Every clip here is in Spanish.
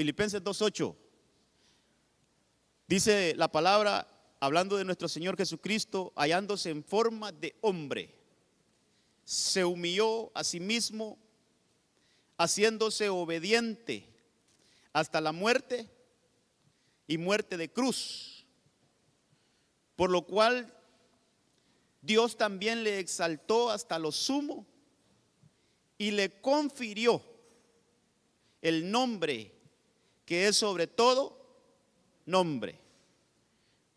Filipenses 2:8. Dice la palabra, hablando de nuestro Señor Jesucristo, hallándose en forma de hombre, se humilló a sí mismo, haciéndose obediente hasta la muerte y muerte de cruz. Por lo cual Dios también le exaltó hasta lo sumo y le confirió el nombre que es sobre todo nombre.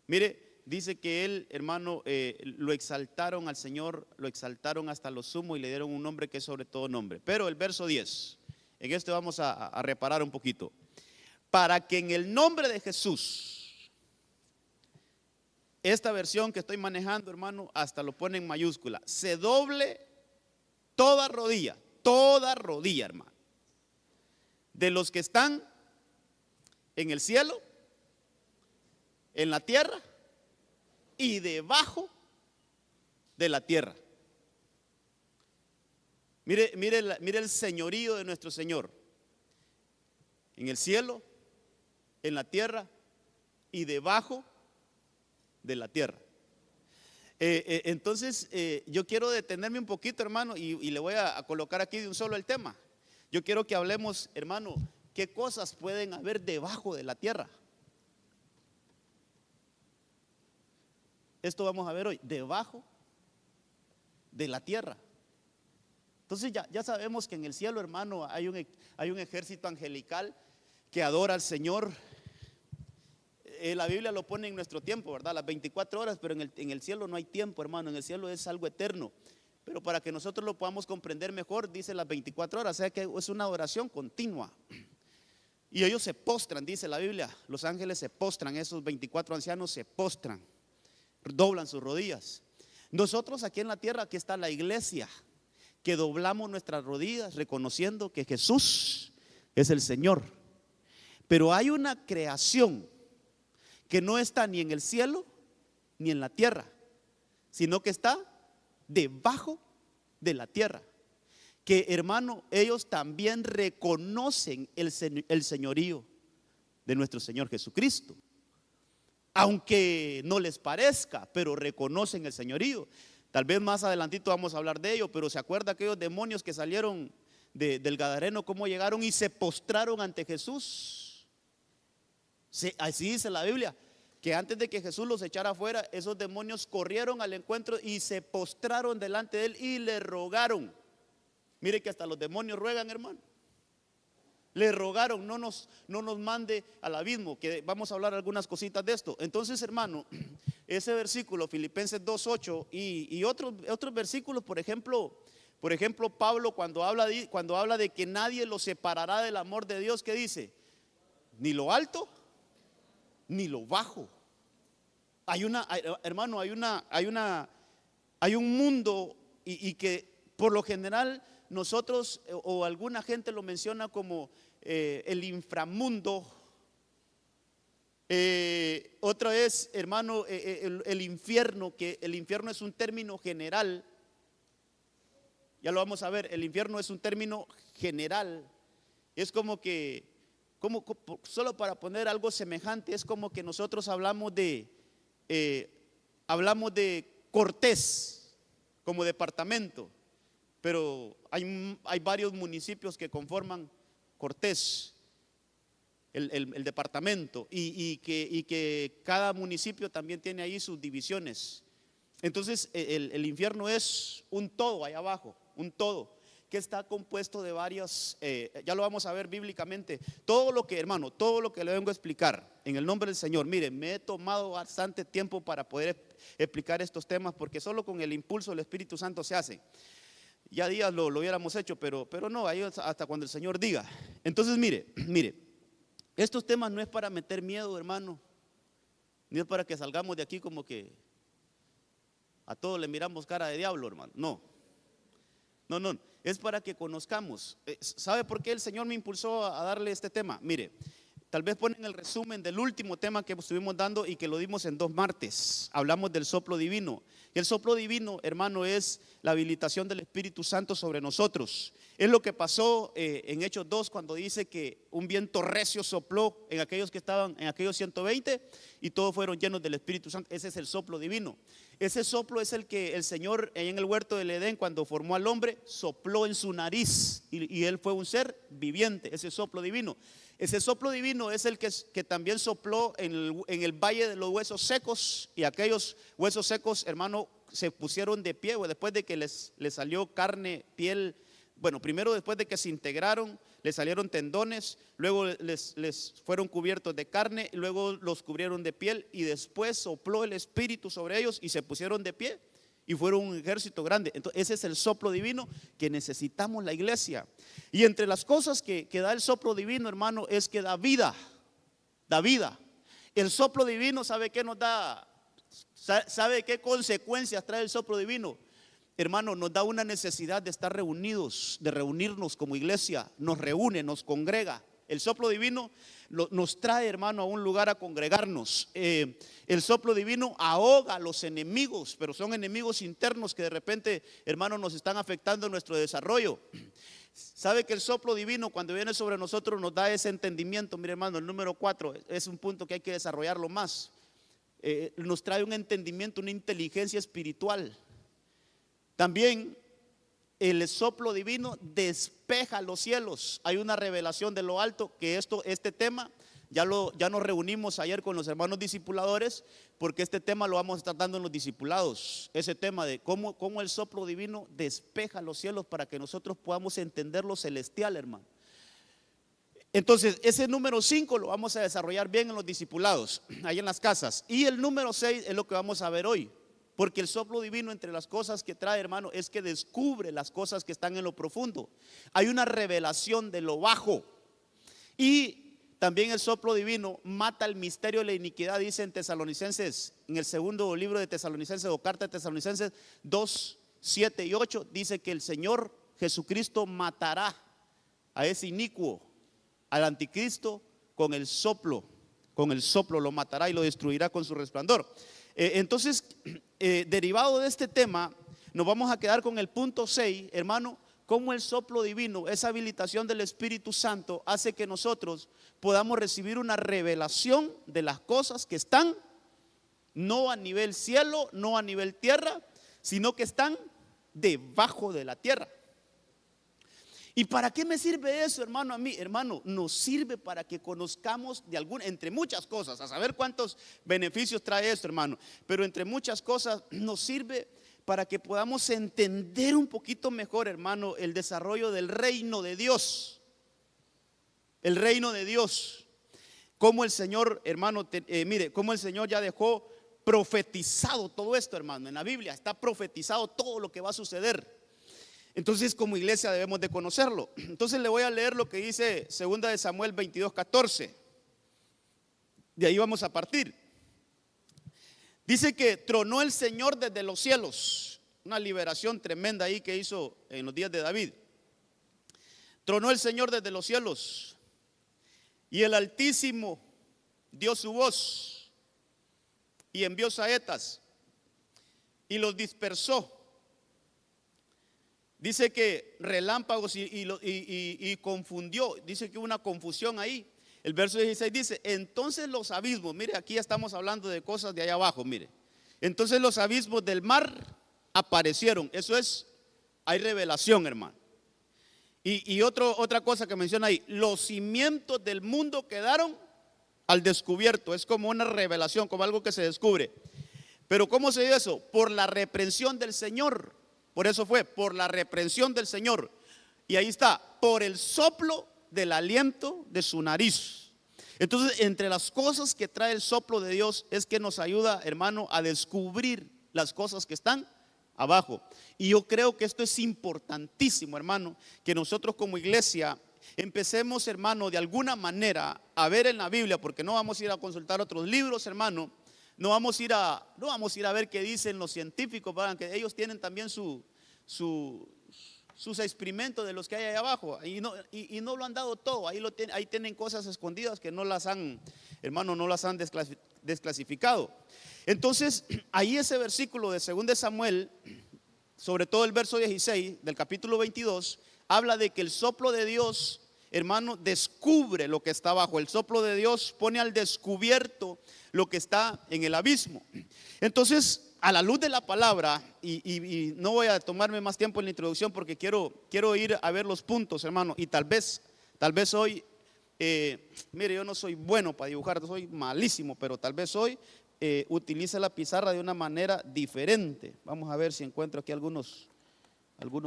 Mire, dice que él, hermano, lo exaltaron al Señor, lo exaltaron hasta lo sumo y le dieron un nombre que es sobre todo nombre. Pero el verso 10, en este vamos a reparar un poquito. Para que en el nombre de Jesús, esta versión que estoy manejando, hermano, hasta lo pone en mayúscula, se doble toda rodilla, hermano, de los que están en el cielo, en la tierra y debajo de la tierra. Mire el señorío de nuestro Señor, en el cielo, en la tierra y debajo de la tierra. Entonces yo quiero detenerme un poquito, hermano, y le voy a colocar aquí de un solo el tema. Yo quiero que hablemos, hermano, qué cosas pueden haber debajo de la tierra. Esto vamos a ver hoy, debajo de la tierra. Entonces ya sabemos que en el cielo, hermano, hay un ejército angelical que adora al Señor. La Biblia lo pone en nuestro tiempo, ¿verdad? Las 24 horas, pero en el cielo no hay tiempo, hermano. En el cielo es algo eterno. Pero para que nosotros lo podamos comprender mejor, dice las 24 horas, o sea que es una adoración continua. Y ellos se postran, dice la Biblia. Los ángeles se postran, esos 24 ancianos se postran, doblan sus rodillas. Nosotros aquí en la tierra, aquí está la iglesia, que doblamos nuestras rodillas reconociendo que Jesús es el Señor. Pero hay una creación que no está ni en el cielo ni en la tierra, sino que está debajo de la tierra, que, hermano, ellos también reconocen el señorío de nuestro Señor Jesucristo, aunque no les parezca, pero reconocen el señorío. Tal vez más adelantito vamos a hablar de ello, pero ¿se acuerda aquellos demonios que salieron del Gadareno, cómo llegaron y se postraron ante Jesús? Así dice la Biblia, que antes de que Jesús los echara afuera, esos demonios corrieron al encuentro y se postraron delante de él y le rogaron. Mire que hasta los demonios ruegan, hermano. Le rogaron, no nos mande al abismo, que vamos a hablar algunas cositas de esto. Entonces, hermano, ese versículo, Filipenses 2:8 y otros versículos, por ejemplo, Pablo cuando habla de que nadie lo separará del amor de Dios, ¿qué dice? Ni lo alto ni lo bajo. Hermano, hay un mundo y que por lo general nosotros o alguna gente lo menciona como el inframundo. Otra es, hermano, el infierno, que el infierno es un término general. Ya lo vamos a ver, el infierno es un término general. Es como que, solo para poner algo semejante, es como que nosotros hablamos de Cortés como departamento, pero hay varios municipios que conforman Cortés, el departamento, y que cada municipio también tiene ahí sus divisiones. Entonces el infierno es un todo allá abajo, un todo que está compuesto de varias, ya lo vamos a ver bíblicamente. Todo lo que, hermano, todo lo que le vengo a explicar en el nombre del Señor, mire, me he tomado bastante tiempo para poder explicar estos temas, porque solo con el impulso del Espíritu Santo se hace. Ya días lo hubiéramos hecho, pero no, ahí hasta cuando el Señor diga. Entonces mire, estos temas no es para meter miedo, hermano, ni es para que salgamos de aquí como que a todos le miramos cara de diablo, hermano. No, es para que conozcamos. ¿Sabe por qué el Señor me impulsó a darle este tema? Mire, tal vez ponen el resumen del último tema que estuvimos dando y que lo dimos en 2 martes. Hablamos del soplo divino. Y el soplo divino, hermano, es la habilitación del Espíritu Santo sobre nosotros. Es lo que pasó en Hechos 2 cuando dice que un viento recio sopló en aquellos que estaban, en aquellos 120, y todos fueron llenos del Espíritu Santo. Ese es el soplo divino. Ese soplo es el que el Señor en el huerto del Edén, cuando formó al hombre, sopló en su nariz y él fue un ser viviente, ese soplo divino. Ese soplo divino es el que también sopló en el valle de los huesos secos, y aquellos huesos secos, hermano, se pusieron de pie después de que les salió carne, piel. Bueno, primero después de que se integraron, les salieron tendones, luego les fueron cubiertos de carne, luego los cubrieron de piel, y después sopló el Espíritu sobre ellos y se pusieron de pie y fueron un ejército grande. Entonces ese es el soplo divino que necesitamos la iglesia. Y entre las cosas que da el soplo divino, hermano, es que da vida. Da vida. El soplo divino, ¿sabe qué nos da? ¿Sabe qué consecuencias trae el soplo divino? Hermano, nos da una necesidad de estar reunidos, de reunirnos como iglesia. Nos reúne, nos congrega. El soplo divino nos trae, hermano, a un lugar a congregarnos. El soplo divino ahoga a los enemigos, pero son enemigos internos que de repente, hermano, nos están afectando en nuestro desarrollo. Sabe que el soplo divino, cuando viene sobre nosotros, nos da ese entendimiento. Mire, hermano, el número 4 es un punto que hay que desarrollarlo más. Nos trae un entendimiento, una inteligencia espiritual. También el soplo divino despeja los cielos. Hay una revelación de lo alto que este tema ya nos reunimos ayer con los hermanos discipuladores, porque este tema lo vamos a estar dando en los discipulados. Ese tema de cómo el soplo divino despeja los cielos para que nosotros podamos entender lo celestial, hermano. Entonces ese número 5 lo vamos a desarrollar bien en los discipulados, ahí en las casas. Y el número 6 es lo que vamos a ver hoy. Porque el soplo divino, entre las cosas que trae, hermano, es que descubre las cosas que están en lo profundo. Hay una revelación de lo bajo. Y también el soplo divino mata el misterio de la iniquidad, dice en Tesalonicenses, en el segundo libro de Tesalonicenses o carta de Tesalonicenses 2, 7 y 8, dice que el Señor Jesucristo matará a ese inicuo, al anticristo, con el soplo lo matará y lo destruirá con su resplandor. Entonces, derivado de este tema, nos vamos a quedar con el punto 6, hermano, cómo el soplo divino, esa habilitación del Espíritu Santo, hace que nosotros podamos recibir una revelación de las cosas que están no a nivel cielo, no a nivel tierra, sino que están debajo de la tierra. ¿Y para qué me sirve eso, hermano? A mí, hermano, nos sirve para que conozcamos entre muchas cosas, a saber cuántos beneficios trae esto, hermano, pero entre muchas cosas nos sirve para que podamos entender un poquito mejor, hermano, el desarrollo del reino de Dios. El reino de Dios. Como el Señor, hermano, mire, como el Señor ya dejó profetizado todo esto, hermano. En la Biblia está profetizado todo lo que va a suceder. Entonces, como iglesia debemos de conocerlo. Entonces le voy a leer lo que dice 2 de Samuel 22:14. De ahí vamos a partir. Dice que tronó el Señor desde los cielos. Una liberación tremenda ahí que hizo en los días de David. Tronó el Señor desde los cielos, y el Altísimo dio su voz y envió saetas y los dispersó. Dice que relámpagos y confundió. Dice que hubo una confusión ahí. El verso 16 dice: entonces los abismos, mire, aquí ya estamos hablando de cosas de allá abajo, mire. Entonces los abismos del mar aparecieron. Eso es, hay revelación, hermano. Y otra cosa que menciona ahí: los cimientos del mundo quedaron al descubierto. Es como una revelación, como algo que se descubre. Pero ¿cómo se dio eso? Por la reprensión del Señor. Por eso fue, por la reprensión del Señor. Y ahí está, por el soplo del aliento de su nariz. Entonces, entre las cosas que trae el soplo de Dios es que nos ayuda, hermano, a descubrir las cosas que están abajo. Y yo creo que esto es importantísimo, hermano, que nosotros como iglesia empecemos, hermano, de alguna manera a ver en la Biblia, porque no vamos a ir a consultar otros libros, hermano. No vamos a ir a ver qué dicen los científicos, para que ellos tienen también su sus experimentos de los que hay ahí abajo y no lo han dado todo. Ahí tienen cosas escondidas que no las han, hermano, no las han desclasificado. Entonces, ahí ese versículo de 2 Samuel, sobre todo el verso 16 del capítulo 22, habla de que el soplo de Dios, hermano, descubre lo que está abajo. El soplo de Dios pone al descubierto lo que está en el abismo. Entonces, a la luz de la palabra, y no voy a tomarme más tiempo en la introducción porque quiero ir a ver los puntos, hermano. Y tal vez hoy, mire, yo no soy bueno para dibujar, soy malísimo, pero tal vez hoy utilice la pizarra de una manera diferente. Vamos a ver si encuentro aquí algunos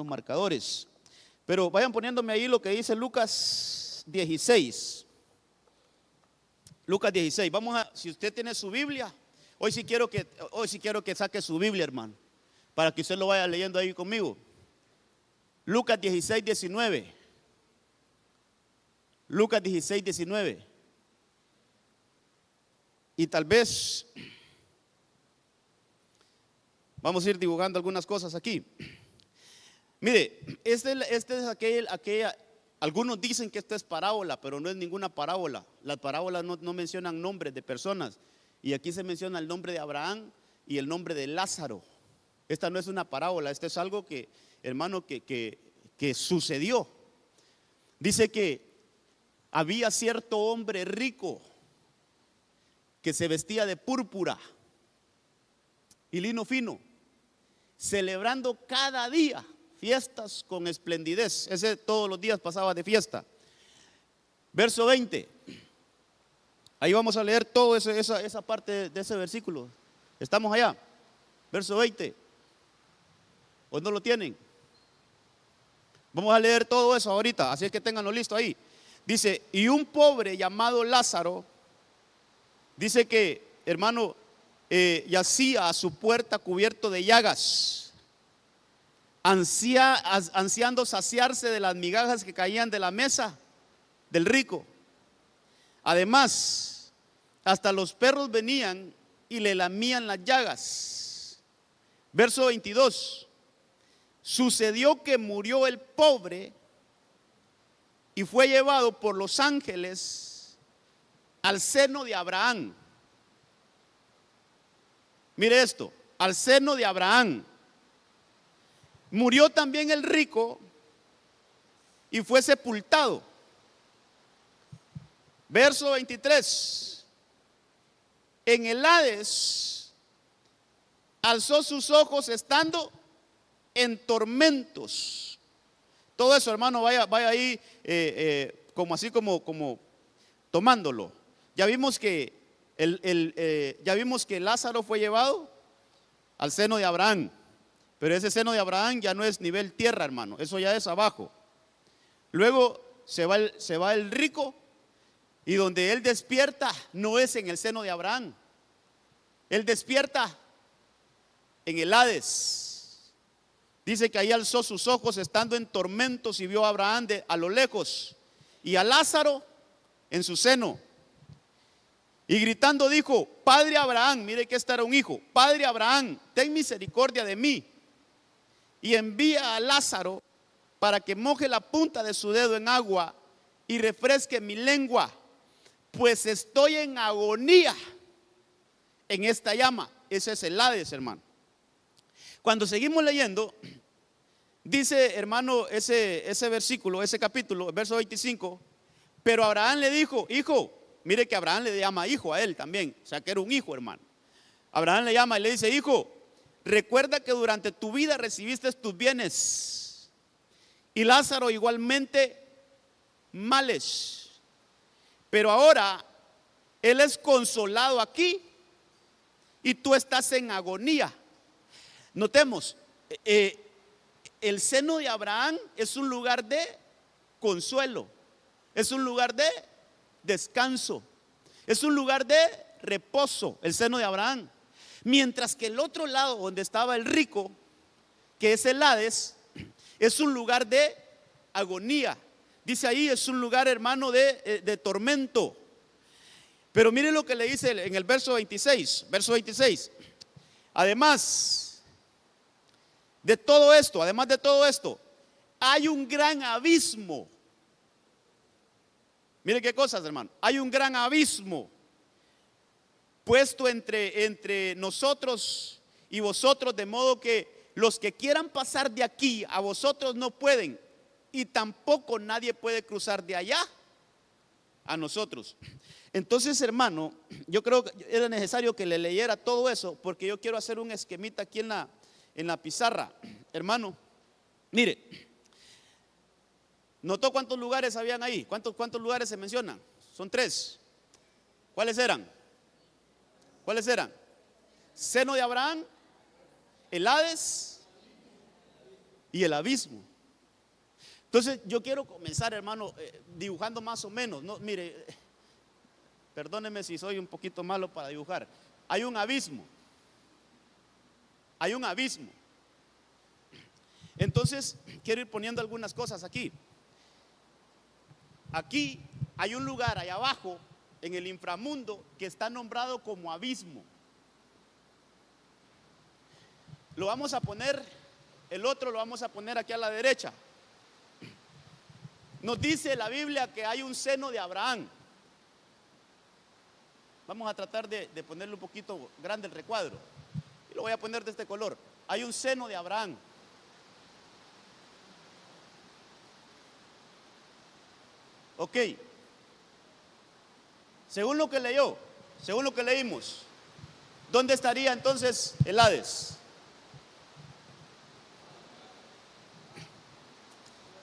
marcadores. Pero vayan poniéndome ahí lo que dice Lucas 16. Lucas 16. Si usted tiene su Biblia, hoy sí quiero que saque su Biblia, hermano, para que usted lo vaya leyendo ahí conmigo. Lucas 16, 19. Lucas 16, 19. Y tal vez vamos a ir dibujando algunas cosas aquí. Mire, este es aquella. Algunos dicen que esto es parábola, pero no es ninguna parábola. Las parábolas no mencionan nombres de personas. Y aquí se menciona el nombre de Abraham y el nombre de Lázaro. Esta no es una parábola, esto es algo que, hermano, que sucedió. Dice que había cierto hombre rico que se vestía de púrpura y lino fino, celebrando cada día fiestas con esplendidez. Ese todos los días pasaba de fiesta. Verso 20. Ahí vamos a leer toda esa parte de ese versículo. Estamos allá. Verso 20. ¿O no lo tienen? Vamos a leer todo eso ahorita, así es que ténganlo listo ahí. Dice, y un pobre llamado Lázaro, dice que, hermano, yacía a su puerta cubierto de llagas, ansiando saciarse de las migajas que caían de la mesa del rico. Además, hasta los perros venían y le lamían las llagas. Verso 22. Sucedió que murió el pobre y fue llevado por los ángeles al seno de Abraham. Mire esto, al seno de Abraham. Murió también el rico y fue sepultado. Verso 23. En el Hades alzó sus ojos estando en tormentos. Todo eso, hermano, vaya ahí como tomándolo. Ya vimos que Lázaro fue llevado al seno de Abraham, pero ese seno de Abraham ya no es nivel tierra, hermano, eso ya es abajo. Luego se va el rico, y donde él despierta no es en el seno de Abraham, él despierta en el Hades. Dice que ahí alzó sus ojos estando en tormentos y vio a Abraham a lo lejos y a Lázaro en su seno. Y gritando dijo, Padre Abraham, mire que este era un hijo, Padre Abraham, ten misericordia de mí y envía a Lázaro para que moje la punta de su dedo en agua y refresque mi lengua, pues estoy en agonía en esta llama. Ese es el Hades, hermano. Cuando seguimos leyendo, dice, hermano, ese versículo, ese capítulo, verso 25, pero Abraham le dijo, hijo, mire que Abraham le llama hijo a él también, o sea que era un hijo, hermano. Abraham le llama y le dice, hijo, recuerda que durante tu vida recibiste tus bienes y Lázaro igualmente males, pero ahora él es consolado aquí y tú estás en agonía. Notemos, el seno de Abraham es un lugar de consuelo, es un lugar de descanso, es un lugar de reposo, el seno de Abraham. Mientras que el otro lado donde estaba el rico, que es el Hades, es un lugar de agonía. Dice ahí, es un lugar, hermano, de tormento. Pero mire lo que le dice en el verso 26. Además de todo esto, hay un gran abismo. Mire qué cosas, hermano. Hay un gran abismo puesto entre nosotros y vosotros, de modo que los que quieran pasar de aquí a vosotros no pueden, y tampoco nadie puede cruzar de allá a nosotros. Entonces, hermano, yo creo que era necesario que le leyera todo eso, porque yo quiero hacer un esquemita aquí en la pizarra. Hermano, mire, ¿notó cuántos lugares habían ahí? ¿Cuántos lugares se mencionan? Son 3. ¿Cuáles eran? ¿Cuáles eran? Seno de Abraham, el Hades y el abismo. Entonces yo quiero comenzar, hermano, dibujando más o menos. No, mire, perdóneme si soy un poquito malo para dibujar. Hay un abismo. Hay un abismo. Entonces quiero ir poniendo algunas cosas aquí. Aquí hay un lugar allá abajo en el inframundo que está nombrado como abismo. Lo vamos a poner, el otro lo vamos a poner aquí a la derecha. Nos dice la Biblia que hay un seno de Abraham. Vamos a tratar de ponerle un poquito grande el recuadro. Y lo voy a poner de este color. Hay un seno de Abraham. Ok. Según lo que leyó, según lo que leímos, ¿dónde estaría entonces el Hades?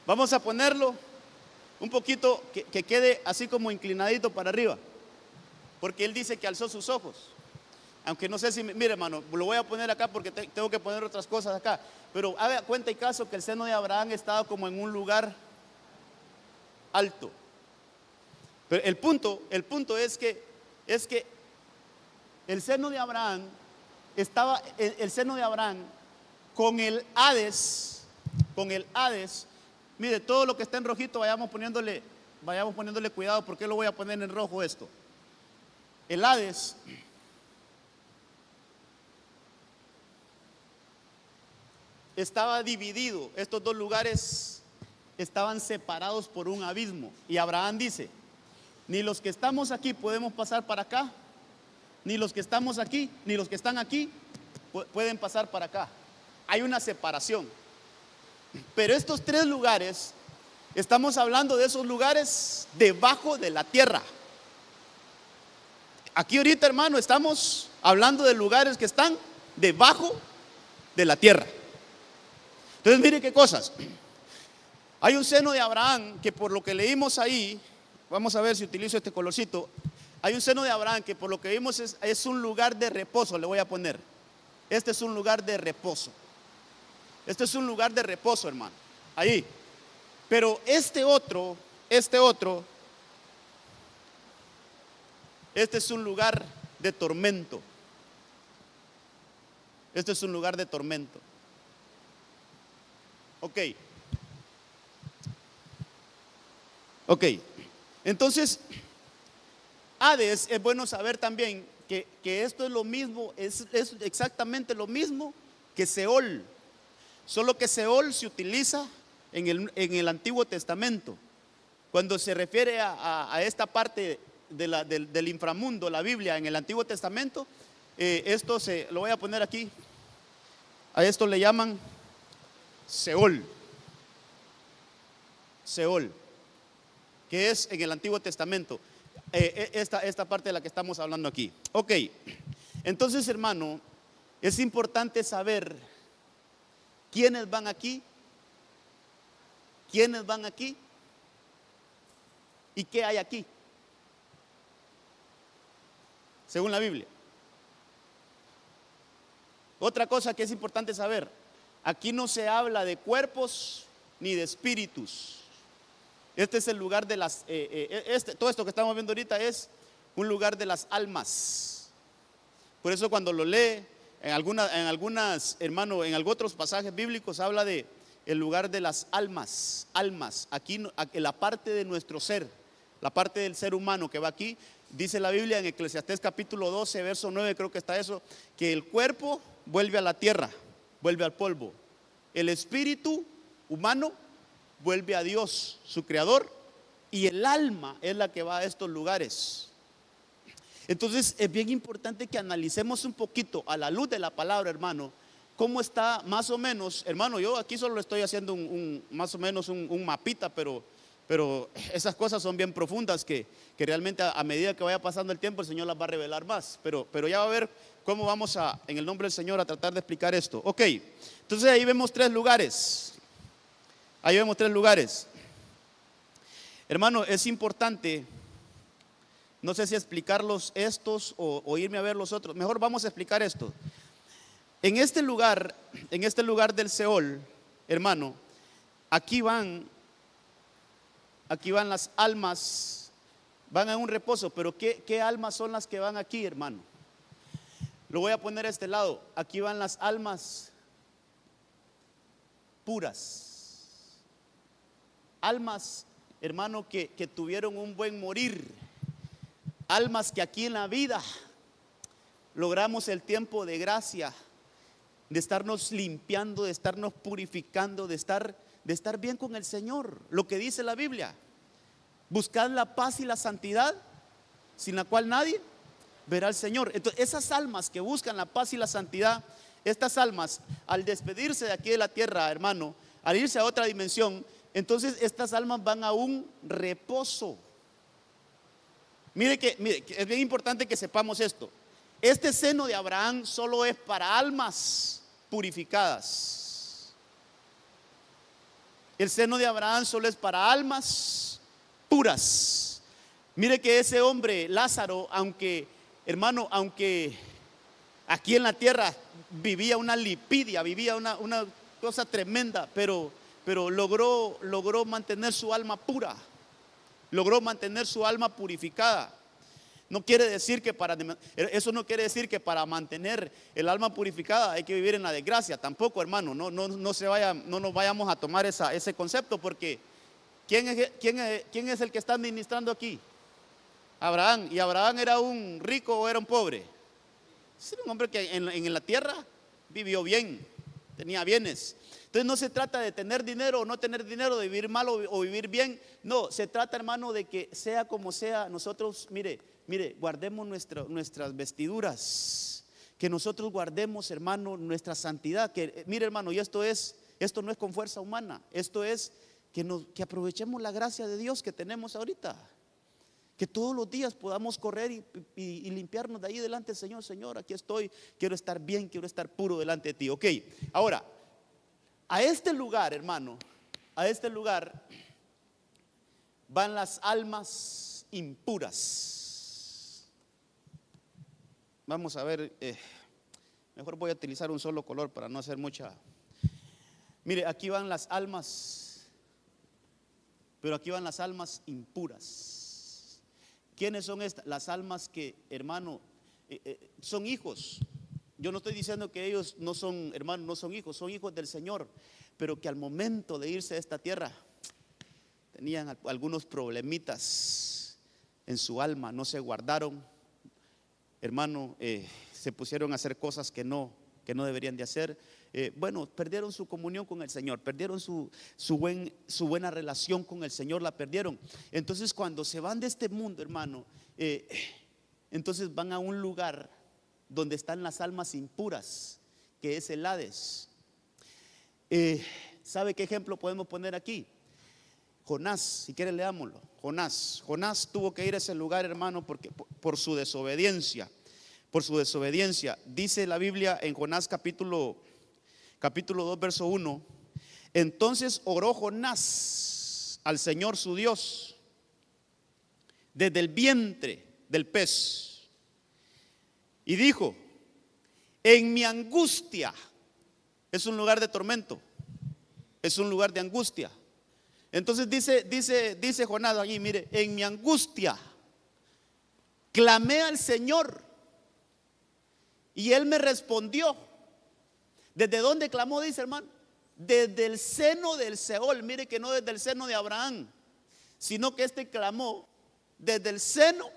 Vamos a ponerlo un poquito que quede así como inclinadito para arriba, porque él dice que alzó sus ojos. Aunque no sé si, mire hermano, lo voy a poner acá porque tengo que poner otras cosas acá. Pero haga cuenta y caso que el seno de Abraham estaba como en un lugar alto. Pero el punto es que el seno de Abraham estaba, el seno de Abraham con el Hades, mire, todo lo que está en rojito vayamos poniéndole cuidado, porque lo voy a poner en rojo esto. El Hades estaba dividido, estos dos lugares estaban separados por un abismo. Y Abraham dice: ni los que estamos aquí podemos pasar para acá, ni los que estamos aquí, ni los que están aquí pueden pasar para acá. Hay una separación. Pero estos 3 lugares, estamos hablando de esos lugares debajo de la tierra. Aquí ahorita, hermano, estamos hablando de lugares que están debajo de la tierra. Entonces, mire qué cosas. Hay un seno de Abraham que, por lo que leímos ahí, vamos a ver si utilizo este colorcito. Hay un seno de Abraham que, por lo que vimos, es un lugar de reposo. Le voy a poner. Este es un lugar de reposo. Este es un lugar de reposo, hermano. Ahí. Pero este es un lugar de tormento. Este es un lugar de tormento. Ok. Entonces, Hades, es bueno saber también que esto es lo mismo, es exactamente lo mismo que Seol. Solo que Seol se utiliza en el Antiguo Testamento. Cuando se refiere a esta parte del inframundo, la Biblia en el Antiguo Testamento, esto lo voy a poner aquí. A esto le llaman Seol. Seol, que es en el Antiguo Testamento. Esta parte de la que estamos hablando aquí. Ok, entonces, hermano, es importante saber quiénes van aquí, y qué hay aquí, según la Biblia. Otra cosa que es importante saber: aquí no se habla de cuerpos ni de espíritus. Este es el lugar de las, todo esto que estamos viendo ahorita es un lugar de las almas. Por eso cuando lo lee, en algunos otros pasajes bíblicos habla de el lugar de las almas. Aquí la parte de nuestro ser, la parte del ser humano que va aquí, dice la Biblia en Eclesiastés capítulo 12, verso 9, creo que está eso, que el cuerpo vuelve a la tierra, vuelve al polvo. El espíritu humano vuelve a Dios, su creador, y el alma es la que va a estos lugares. Entonces es bien importante que analicemos un poquito a la luz de la palabra, hermano, cómo está más o menos, hermano. Yo aquí solo estoy haciendo más o menos un mapita, pero esas cosas son bien profundas que realmente a medida que vaya pasando el tiempo el Señor las va a revelar más, pero ya va a ver cómo vamos en el nombre del Señor, a tratar de explicar esto. Ok, entonces ahí vemos tres lugares. Hermano, es importante, no sé si explicarlos estos o irme a ver los otros. Mejor vamos a explicar esto. En este lugar del Seol, hermano, aquí van las almas, van a un reposo. Pero ¿qué almas son las que van aquí, hermano? Lo voy a poner a este lado. Aquí van las almas puras. Almas, hermano, que tuvieron un buen morir. Almas que aquí en la vida logramos el tiempo de gracia, de estarnos limpiando, de estarnos purificando, de estar bien con el Señor. Lo que dice la Biblia: buscad la paz y la santidad, sin la cual nadie verá al Señor. Entonces, esas almas que buscan la paz y la santidad, estas almas, al despedirse de aquí de la tierra, hermano, al irse a otra dimensión, entonces estas almas van a un reposo. Mire que es bien importante que sepamos esto. Este seno de Abraham solo es para almas purificadas. El seno de Abraham solo es para almas puras. Mire que ese hombre Lázaro, aunque aquí en la tierra vivía una lipidia, vivía una cosa tremenda, pero logró mantener su alma pura, logró mantener su alma purificada. No quiere decir que eso no quiere decir que para mantener el alma purificada hay que vivir en la desgracia. Tampoco, hermano, no nos vayamos a tomar ese concepto, porque ¿quién es el que está ministrando aquí? Abraham. ¿Y Abraham era un rico o era un pobre? Era un hombre que en la tierra vivió bien, tenía bienes. Entonces no se trata de tener dinero o no tener dinero, de vivir mal o vivir bien. No, se trata, hermano, de que sea como sea, nosotros, mire, guardemos nuestras vestiduras, que nosotros guardemos, hermano, nuestra santidad. Que mire, hermano, y esto no es con fuerza humana, esto es que aprovechemos la gracia de Dios que tenemos ahorita. Que todos los días podamos correr y limpiarnos de ahí delante del Señor. Señor, aquí estoy, quiero estar bien, quiero estar puro delante de ti. Ok, ahora, a este lugar, hermano, van las almas impuras. Vamos a ver, mejor voy a utilizar un solo color para no hacer mucha. Mire, aquí van las almas, pero aquí van las almas impuras. ¿Quiénes son estas? Las almas que, hermano, son hijos. Yo no estoy diciendo que ellos no son, hermano, no son hijos del Señor, pero que al momento de irse de esta tierra tenían algunos problemitas en su alma, no se guardaron, hermano, se pusieron a hacer cosas que no deberían de hacer. Perdieron su comunión con el Señor, perdieron su buena relación con el Señor, la perdieron. Entonces, cuando se van de este mundo, hermano, entonces van a un lugar donde están las almas impuras, que es el Hades. ¿Sabe qué ejemplo podemos poner aquí? Jonás, si quiere leámoslo. Jonás tuvo que ir a ese lugar, hermano, porque por su desobediencia. Dice la Biblia en Jonás capítulo 2, verso 1: entonces oró Jonás al Señor su Dios desde el vientre del pez y dijo: en mi angustia, es un lugar de tormento, es un lugar de angustia. Entonces dice Jonás allí, mire, en mi angustia clamé al Señor y Él me respondió. ¿Desde dónde clamó? Dice, hermano, desde el seno del Seol. Mire que no desde el seno de Abraham, sino que clamó desde el seno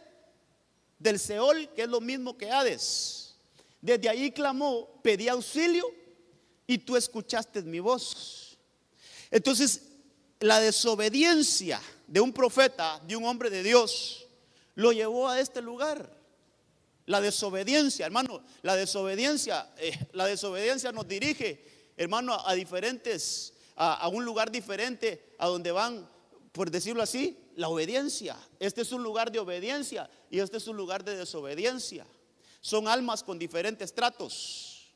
del Seol, que es lo mismo que Hades. Desde ahí clamó, pedí auxilio y tú escuchaste mi voz. Entonces, la desobediencia de un profeta, de un hombre de Dios, lo llevó a este lugar. La desobediencia, hermano, la desobediencia nos dirige, hermano, a diferentes, a un lugar diferente, a donde van, por decirlo así, la obediencia. Este es un lugar de obediencia y este es un lugar de desobediencia. Son almas con diferentes tratos.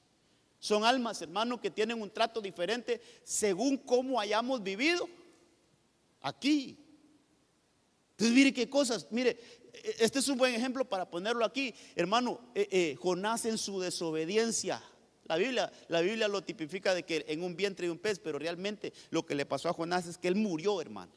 Son almas, hermano, que tienen un trato diferente según cómo hayamos vivido aquí. Entonces, mire qué cosas, mire, este es un buen ejemplo para ponerlo aquí, hermano. Jonás en su desobediencia, la Biblia lo tipifica de que en un vientre de un pez, pero realmente lo que le pasó a Jonás es que él murió, hermano.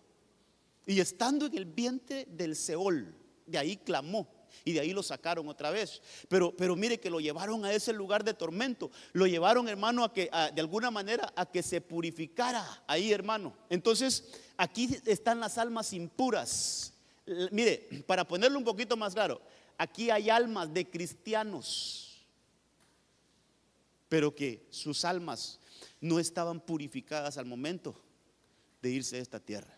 Y estando en el vientre del Seol, de ahí clamó y de ahí lo sacaron otra vez. Pero mire que lo llevaron a ese lugar de tormento. Lo llevaron, hermano, de alguna manera a que se purificara ahí, hermano. Entonces, aquí están las almas impuras. Mire, para ponerlo un poquito más claro, aquí hay almas de cristianos, pero que sus almas no estaban purificadas al momento de irse de esta tierra.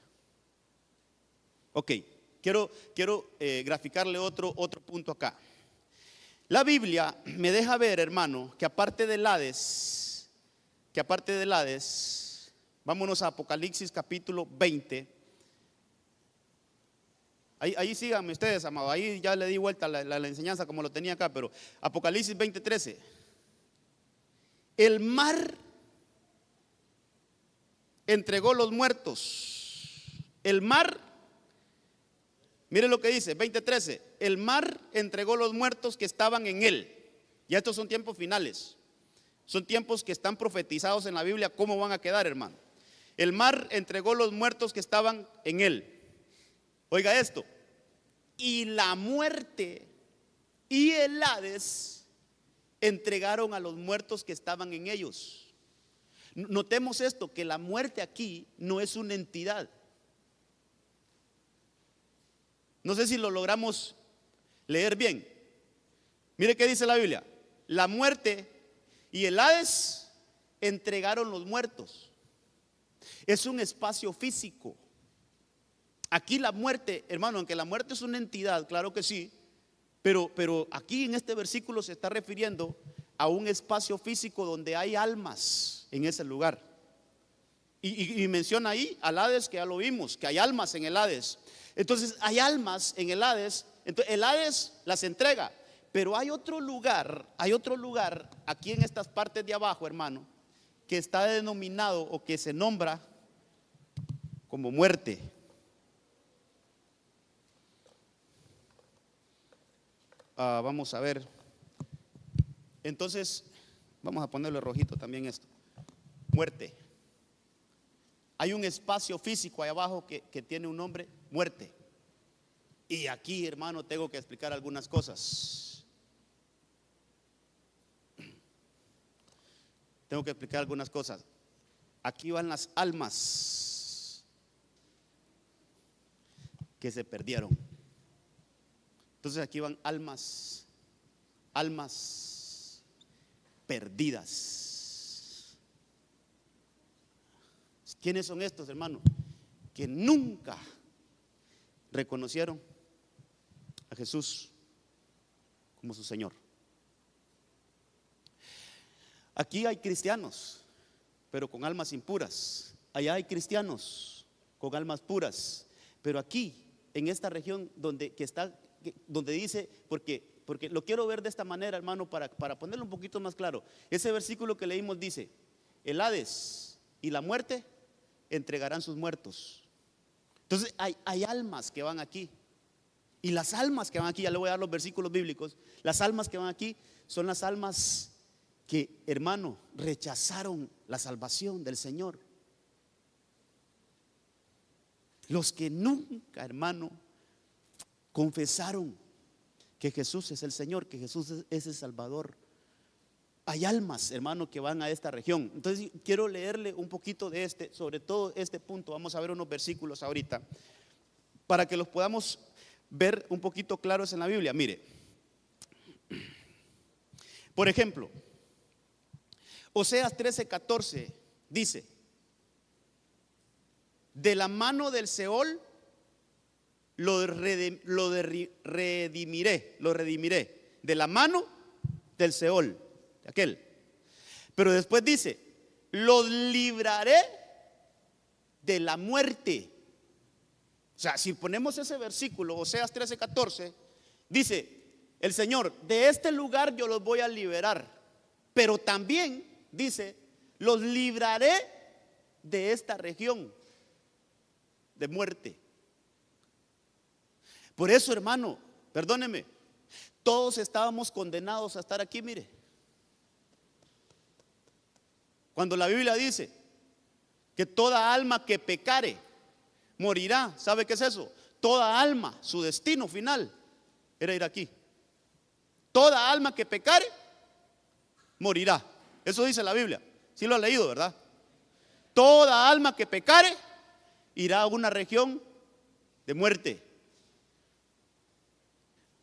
Ok, quiero graficarle otro punto acá. La Biblia me deja ver, hermano, que aparte del Hades, vámonos a Apocalipsis capítulo 20. Ahí síganme ustedes, amados. Ahí ya le di vuelta la enseñanza como lo tenía acá, pero Apocalipsis 20:13. El mar entregó los muertos. El mar, mire lo que dice, 20:13. El mar entregó los muertos que estaban en él. Ya estos son tiempos finales. Son tiempos que están profetizados en la Biblia. ¿Cómo van a quedar, hermano? El mar entregó los muertos que estaban en él. Oiga esto. Y la muerte y el Hades entregaron a los muertos que estaban en ellos. Notemos esto, que la muerte aquí no es una entidad. No sé si lo logramos leer bien. Mire qué dice la Biblia. La muerte y el Hades entregaron los muertos. Es un espacio físico. Aquí la muerte, hermano, aunque la muerte es una entidad, claro que sí, pero aquí en este versículo se está refiriendo a un espacio físico donde hay almas en ese lugar. Y menciona ahí al Hades, que ya lo vimos, que hay almas en el Hades. Entonces hay almas en el Hades. Entonces el Hades las entrega. Pero hay otro lugar aquí en estas partes de abajo, hermano, que está denominado o que se nombra como muerte. Vamos a ver. Entonces, vamos a ponerle rojito también esto. Muerte. Hay un espacio físico ahí abajo que tiene un nombre, muerte. Y aquí, hermano, tengo que explicar algunas cosas. Aquí van las almas que se perdieron. Entonces aquí van almas perdidas. ¿Quiénes son estos, hermanos? Que nunca reconocieron a Jesús como su Señor. Aquí hay cristianos, pero con almas impuras. Allá hay cristianos con almas puras. Pero aquí, en esta región donde dice, porque lo quiero ver de esta manera, hermano, para ponerlo un poquito más claro. Ese versículo que leímos dice: el Hades y la muerte entregarán sus muertos. Entonces hay almas que van aquí. Y las almas que van aquí, ya le voy a dar los versículos bíblicos. Las almas que van aquí son las almas que, hermano, rechazaron la salvación del Señor. Los que nunca, hermano, confesaron que Jesús es el Señor, que Jesús es el Salvador. Hay almas, hermano, que van a esta región. Entonces quiero leerle un poquito de sobre todo este punto. Vamos a ver unos versículos ahorita para que los podamos ver un poquito claros en la Biblia. Mire, por ejemplo, Oseas 13:14 dice: de la mano del Seol redimiré, de la mano del Seol, de aquel. Pero después dice, los libraré de la muerte. O sea, si ponemos ese versículo, Oseas 13:14, dice el Señor, de este lugar yo los voy a liberar, pero también dice, los libraré de esta región de muerte. Por eso, hermano, perdóneme, todos estábamos condenados a estar aquí, mire. Cuando la Biblia dice que toda alma que pecare morirá, ¿sabe qué es eso? Toda alma, su destino final era ir aquí. Toda alma que pecare morirá. Eso dice la Biblia. Sí lo ha leído, ¿verdad? Toda alma que pecare irá a una región de muerte.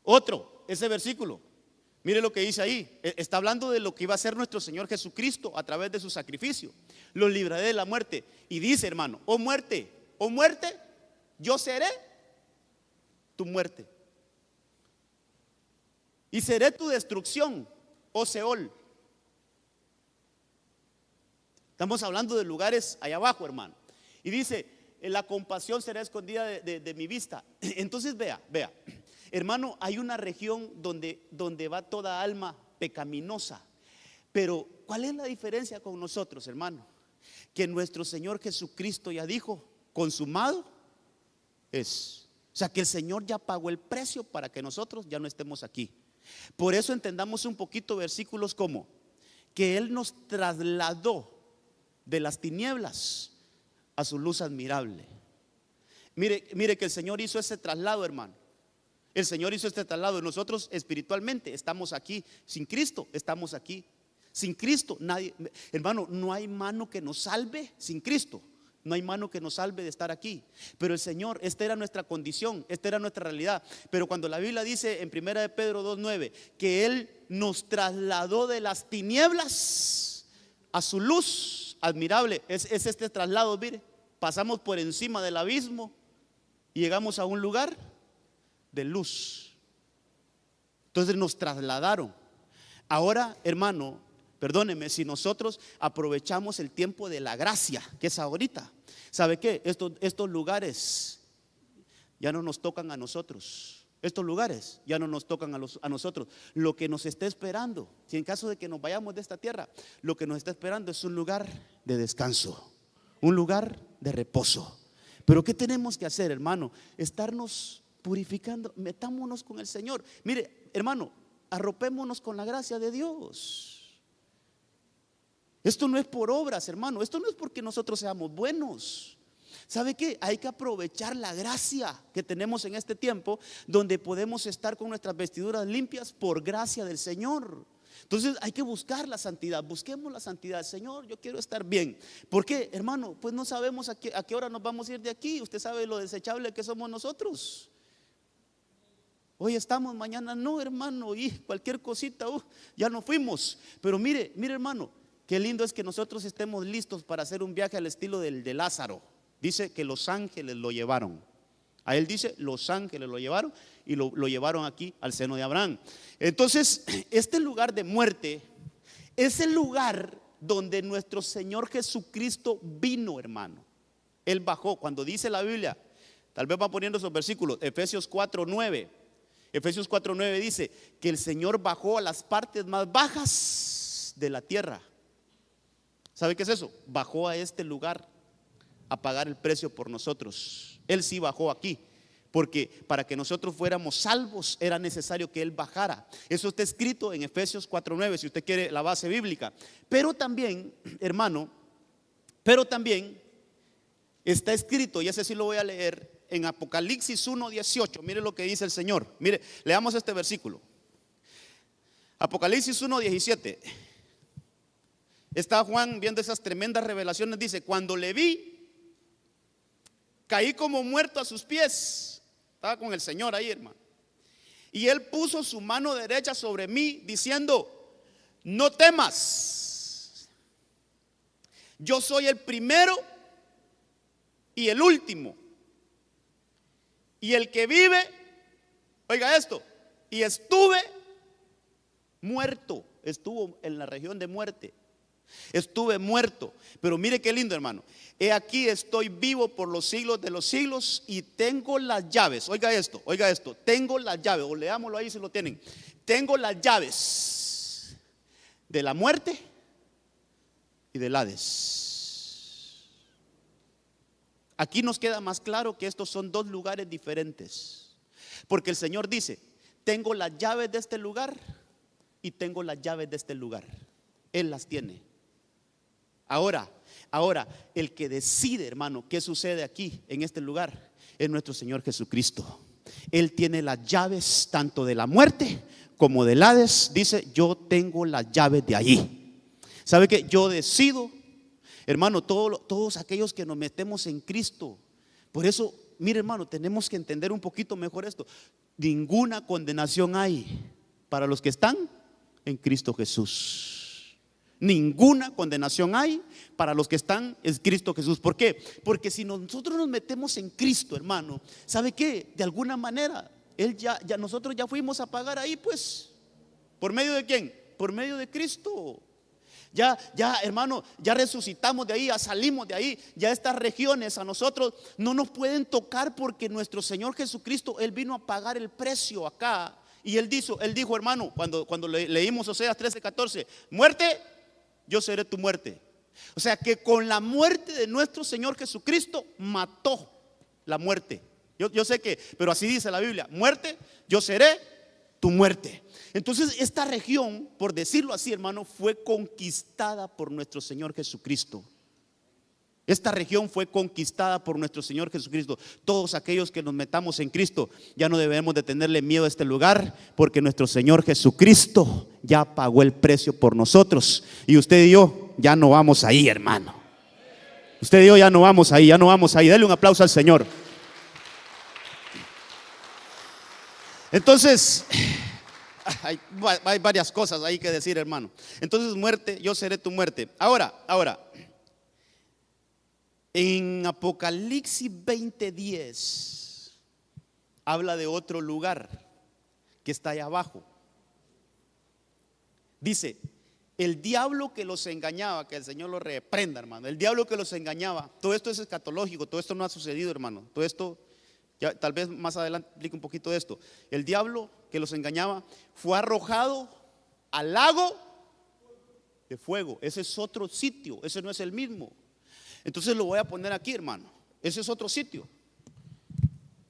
Otro, ese versículo, mire lo que dice ahí. Está hablando de lo que iba a hacer nuestro Señor Jesucristo a través de su sacrificio. Los libraré de la muerte. Y dice, hermano, oh muerte, yo seré tu muerte. Y seré tu destrucción, oh Seol. Estamos hablando de lugares allá abajo, hermano. Y dice, la compasión será escondida de mi vista. Entonces vea, hermano, hay una región donde va toda alma pecaminosa. Pero ¿cuál es la diferencia con nosotros, hermano? Que nuestro Señor Jesucristo ya dijo, consumado es. O sea, que el Señor ya pagó el precio para que nosotros ya no estemos aquí. Por eso entendamos un poquito versículos como que Él nos trasladó de las tinieblas a su luz admirable. Mire que el Señor hizo ese traslado, hermano. El Señor hizo este traslado. Nosotros espiritualmente estamos aquí. Sin Cristo estamos aquí. Sin Cristo nadie, hermano, no hay mano que nos salve sin Cristo. No hay mano que nos salve de estar aquí. Pero el Señor, esta era nuestra condición, esta era nuestra realidad. Pero cuando la Biblia dice en 1 de Pedro 2:9 que Él nos trasladó de las tinieblas a su luz admirable, es este traslado, mire. Pasamos por encima del abismo y llegamos a un lugar de luz. Entonces nos trasladaron. Ahora, hermano, perdóneme, si nosotros aprovechamos el tiempo de la gracia, que es ahorita, ¿sabe qué? Estos lugares ya no nos tocan a nosotros. Estos lugares ya no nos tocan a nosotros. Lo que nos está esperando, si en caso de que nos vayamos de esta tierra, lo que nos está esperando es un lugar de descanso, un lugar de reposo. Pero ¿qué tenemos que hacer, hermano? Estarnos purificando, metámonos con el Señor. Mire, hermano, arropémonos con la gracia de Dios. Esto no es por obras, hermano. Esto no es porque nosotros seamos buenos. ¿Sabe qué? Hay que aprovechar la gracia que tenemos en este tiempo, donde podemos estar con nuestras vestiduras limpias por gracia del Señor. Entonces hay que buscar la santidad. Busquemos la santidad. Señor, yo quiero estar bien. ¿Por qué, hermano? Pues no sabemos a qué hora nos vamos a ir de aquí. Usted sabe lo desechable que somos nosotros. Hoy estamos, mañana no, hermano. Y cualquier cosita, ya no fuimos. Pero mire, hermano, qué lindo es que nosotros estemos listos para hacer un viaje al estilo del de Lázaro. Dice que los ángeles lo llevaron. A él dice, los ángeles lo llevaron y lo llevaron aquí al seno de Abraham. Entonces, este lugar de muerte es el lugar donde nuestro Señor Jesucristo vino, hermano. Él bajó. Cuando dice la Biblia, tal vez va poniendo esos versículos, Efesios 4:9. Efesios 4:9 dice que el Señor bajó a las partes más bajas de la tierra. ¿Sabe qué es eso? Bajó a este lugar a pagar el precio por nosotros. Él sí bajó aquí, porque para que nosotros fuéramos salvos era necesario que Él bajara. Eso está escrito en Efesios 4:9, si usted quiere la base bíblica. Pero también, hermano, está escrito, y ese sí lo voy a leer, en Apocalipsis 1:18. Mire lo que dice el Señor. Mire, leamos este versículo. Apocalipsis 1:17. Está Juan viendo esas tremendas revelaciones. Dice, cuando le vi, caí como muerto a sus pies. Estaba con el Señor ahí, hermano. Y Él puso su mano derecha sobre mí, diciendo, no temas. Yo soy el primero y el último. Y el que vive, oiga esto, y estuvo en la región de muerte. Estuve muerto, pero mire qué lindo, hermano. He aquí estoy vivo por los siglos de los siglos y tengo las llaves. Oiga esto, tengo las llaves, o leámoslo ahí si lo tienen. Tengo las llaves de la muerte y del Hades. Aquí nos queda más claro que estos son dos lugares diferentes, porque el Señor dice: tengo las llaves de este lugar y tengo las llaves de este lugar. Él las tiene. Ahora, el que decide, hermano, qué sucede aquí en este lugar es nuestro Señor Jesucristo. Él tiene las llaves tanto de la muerte como del Hades. Dice: yo tengo las llaves de allí. ¿Sabe qué? Yo decido, hermano, todos aquellos que nos metemos en Cristo. Por eso, mire, hermano, tenemos que entender un poquito mejor esto. Ninguna condenación hay para los que están en Cristo Jesús. Ninguna condenación hay para los que están en Cristo Jesús. ¿Por qué? Porque si nosotros nos metemos en Cristo, hermano, ¿sabe qué? De alguna manera nosotros ya fuimos a pagar ahí, pues. ¿Por medio de quién? Por medio de Cristo. Ya, hermano, ya resucitamos de ahí, ya salimos de ahí. Ya estas regiones a nosotros no nos pueden tocar, porque nuestro Señor Jesucristo, Él vino a pagar el precio acá. Y Él dijo, hermano, cuando leímos Oseas 13:14, muerte, yo seré tu muerte. O sea que con la muerte de nuestro Señor Jesucristo mató la muerte. Yo sé que, pero así dice la Biblia: muerte, yo seré tu muerte. Entonces esta región, por decirlo así, hermano, fue conquistada por nuestro Señor Jesucristo. Esta región fue conquistada por nuestro Señor Jesucristo. Todos aquellos que nos metamos en Cristo ya no debemos de tenerle miedo a este lugar, porque nuestro Señor Jesucristo ya pagó el precio por nosotros. Y usted y yo ya no vamos ahí, hermano. Usted y yo ya no vamos ahí, Dele un aplauso al Señor. Entonces, hay varias cosas ahí que decir, hermano. Entonces, muerte, yo seré tu muerte. Ahora, en Apocalipsis 20:10 habla de otro lugar que está allá abajo. Dice: el diablo que los engañaba, que el Señor los reprenda, hermano. El diablo que los engañaba. Todo esto es escatológico, todo esto no ha sucedido, hermano. Todo esto, ya, tal vez más adelante explique un poquito de esto. El diablo que los engañaba fue arrojado al lago de fuego. Ese es otro sitio, ese no es el mismo. Entonces lo voy a poner aquí, hermano. Ese es otro sitio.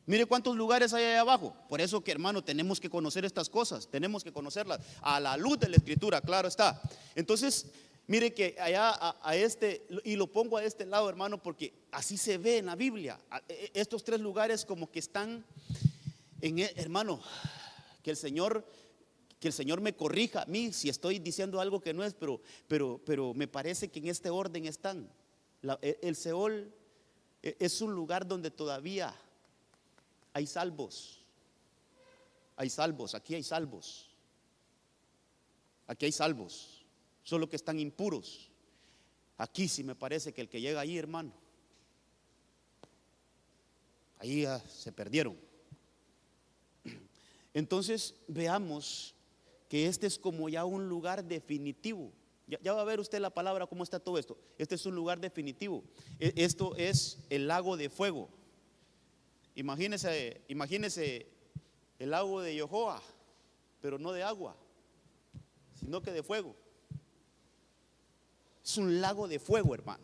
Mire cuántos lugares hay ahí abajo. Por eso que, hermano, tenemos que conocer estas cosas. Tenemos que conocerlas a la luz de la Escritura, claro está. Entonces, mire que allá y lo pongo a este lado, hermano, porque así se ve en la Biblia. Estos tres lugares como que están hermano, que el Señor me corrija a mí si estoy diciendo algo que no es, pero me parece que en este orden están. El Seol es un lugar donde todavía hay salvos. Hay salvos, aquí hay salvos. Aquí hay salvos, solo que están impuros. Aquí sí me parece que el que llega ahí, hermano, ahí ya se perdieron. Entonces veamos que este es como ya un lugar definitivo. Ya va a ver usted la palabra, cómo está todo esto. Este es un lugar definitivo. Esto es el lago de fuego. Imagínese el lago de Yohoa, pero no de agua, sino que de fuego. Es un lago de fuego, hermano.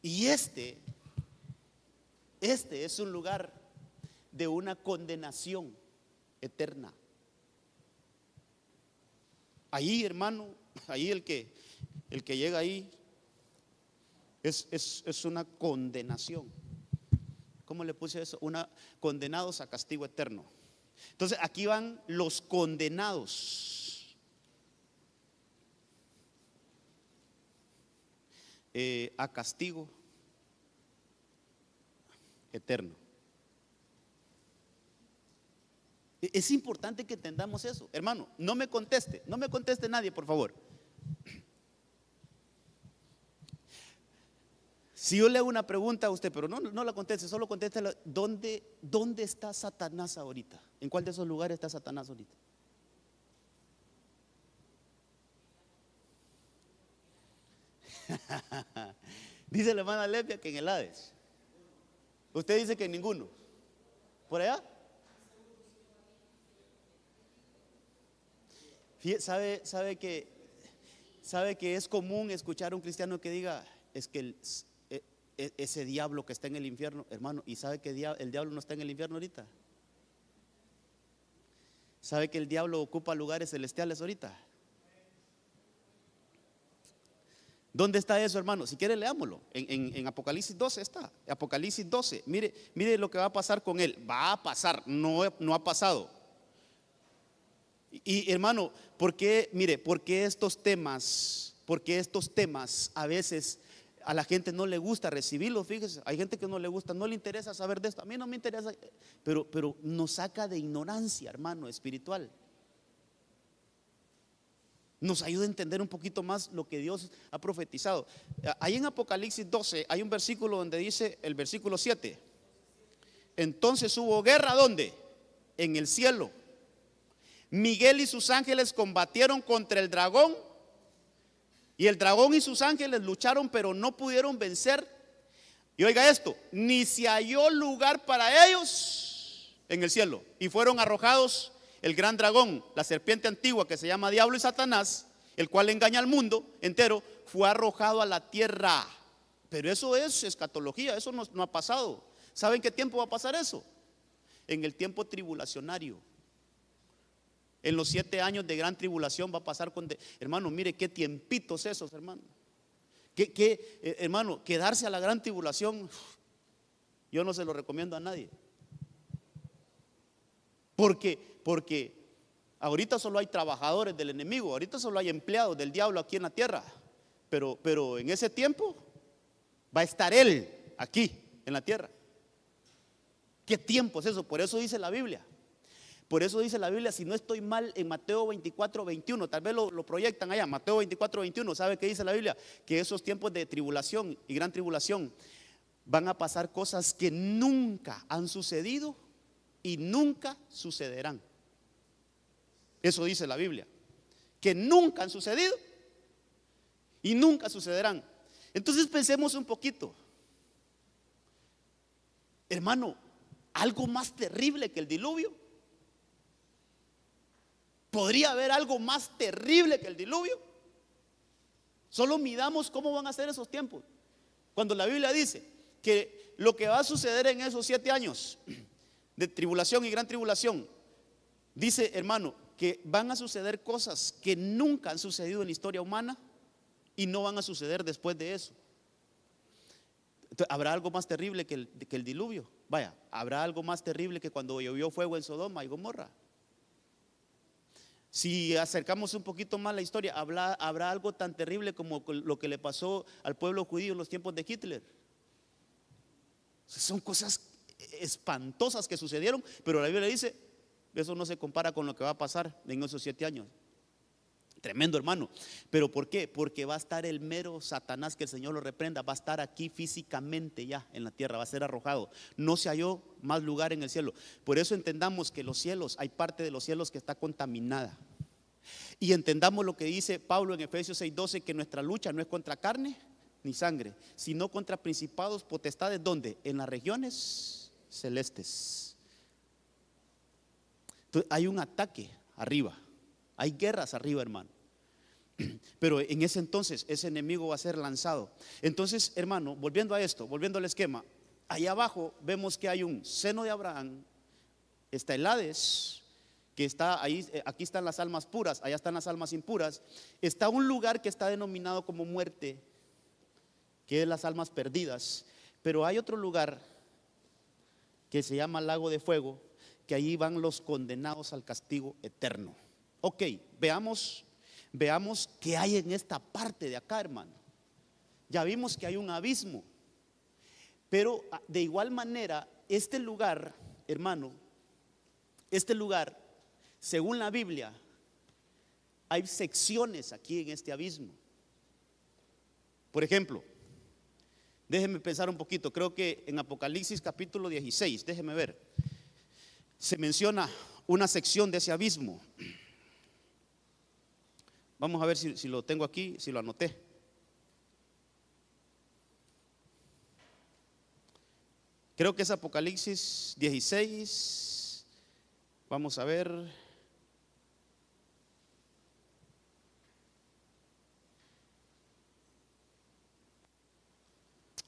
Y este es un lugar de una condenación eterna. Ahí, hermano, ahí el que llega ahí es una condenación. ¿Cómo le puse eso? Condenados a castigo eterno. Entonces aquí van los condenados a castigo eterno. Es importante que entendamos eso, hermano. No me conteste nadie, por favor. Si yo le hago una pregunta a usted, pero no la conteste, solo contéstela, ¿dónde está Satanás ahorita? ¿En cuál de esos lugares está Satanás ahorita? Dice la hermana Lepia que en el Hades. Usted dice que en ninguno. ¿Por allá? ¿Sabe que es común escuchar a un cristiano que diga, es que ese diablo que está en el infierno, hermano, y sabe que el diablo no está en el infierno ahorita? ¿Sabe que el diablo ocupa lugares celestiales ahorita? ¿Dónde está eso, hermano? Si quiere leámoslo. En Apocalipsis 12 está. Apocalipsis 12. Mire lo que va a pasar con él. Va a pasar, no ha pasado. Y hermano, ¿por qué estos temas a veces a la gente no le gusta recibirlos? Fíjese, hay gente que no le gusta, no le interesa saber de esto. A mí no me interesa, pero nos saca de ignorancia, hermano, espiritual. Nos ayuda a entender un poquito más lo que Dios ha profetizado. Ahí en Apocalipsis 12 hay un versículo donde dice, el versículo 7: entonces hubo guerra, ¿dónde? En el cielo. Miguel y sus ángeles combatieron contra el dragón, y el dragón y sus ángeles lucharon, pero no pudieron vencer. Y oiga esto, ni se halló lugar para ellos en el cielo, y fueron arrojados el gran dragón, la serpiente antigua que se llama Diablo y Satanás, el cual engaña al mundo entero, fue arrojado a la tierra. Pero eso es escatología, eso no ha pasado. ¿Saben qué tiempo va a pasar eso? En el tiempo tribulacionario. En los 7 años de gran tribulación va a pasar hermano, mire qué tiempitos esos, hermano. Hermano, quedarse a la gran tribulación, yo no se lo recomiendo a nadie. Porque ahorita solo hay trabajadores del enemigo, ahorita solo hay empleados del diablo aquí en la tierra. Pero en ese tiempo va a estar él aquí en la tierra. ¿Qué tiempo es eso? Por eso dice la Biblia. Si no estoy mal, en Mateo 24, 21, tal vez lo proyectan allá, Mateo 24, 21, ¿sabe qué dice la Biblia? Que esos tiempos de tribulación y gran tribulación van a pasar cosas que nunca han sucedido y nunca sucederán. Eso dice la Biblia, que nunca han sucedido y nunca sucederán. Entonces pensemos un poquito, hermano, algo más terrible que el diluvio. ¿Podría haber algo más terrible que el diluvio? Solo midamos cómo van a ser esos tiempos. Cuando la Biblia dice que lo que va a suceder en esos 7 años de tribulación y gran tribulación, dice, hermano, que van a suceder cosas que nunca han sucedido en la historia humana y no van a suceder después de eso. Entonces, ¿habrá algo más terrible que el diluvio? Vaya, ¿habrá algo más terrible que cuando llovió fuego en Sodoma y Gomorra? Si acercamos un poquito más la historia, ¿habrá algo tan terrible como lo que le pasó al pueblo judío en los tiempos de Hitler? Son cosas espantosas que sucedieron, pero la Biblia dice, eso no se compara con lo que va a pasar en esos 7 años. Tremendo, hermano. ¿Pero por qué? Porque va a estar el mero Satanás, que el Señor lo reprenda, va a estar aquí físicamente ya en la tierra, va a ser arrojado. No se halló más lugar en el cielo. Por eso entendamos que los cielos, hay parte de los cielos que está contaminada. Y entendamos lo que dice Pablo en Efesios 6:12, que nuestra lucha no es contra carne ni sangre, sino contra principados, potestades. ¿Dónde? En las regiones celestes. Entonces, hay un ataque arriba. Hay guerras arriba, hermano. Pero en ese entonces ese enemigo va a ser lanzado. Entonces, hermano, volviendo a esto, volviendo al esquema, allá abajo vemos que hay un seno de Abraham, está el Hades, que está ahí, aquí están las almas puras, allá están las almas impuras. Está un lugar que está denominado como muerte, que es las almas perdidas. Pero hay otro lugar que se llama lago de fuego, que allí van los condenados al castigo eterno. Ok, veamos qué hay en esta parte de acá, hermano. Ya vimos que hay un abismo, pero de igual manera este lugar, hermano, según la Biblia, hay secciones aquí en este abismo. Por ejemplo, Déjeme pensar un poquito. Creo que en Apocalipsis capítulo 16, déjeme ver, se menciona una sección de ese abismo. Vamos a ver si lo tengo aquí, si lo anoté. Creo que es Apocalipsis 16. Vamos a ver.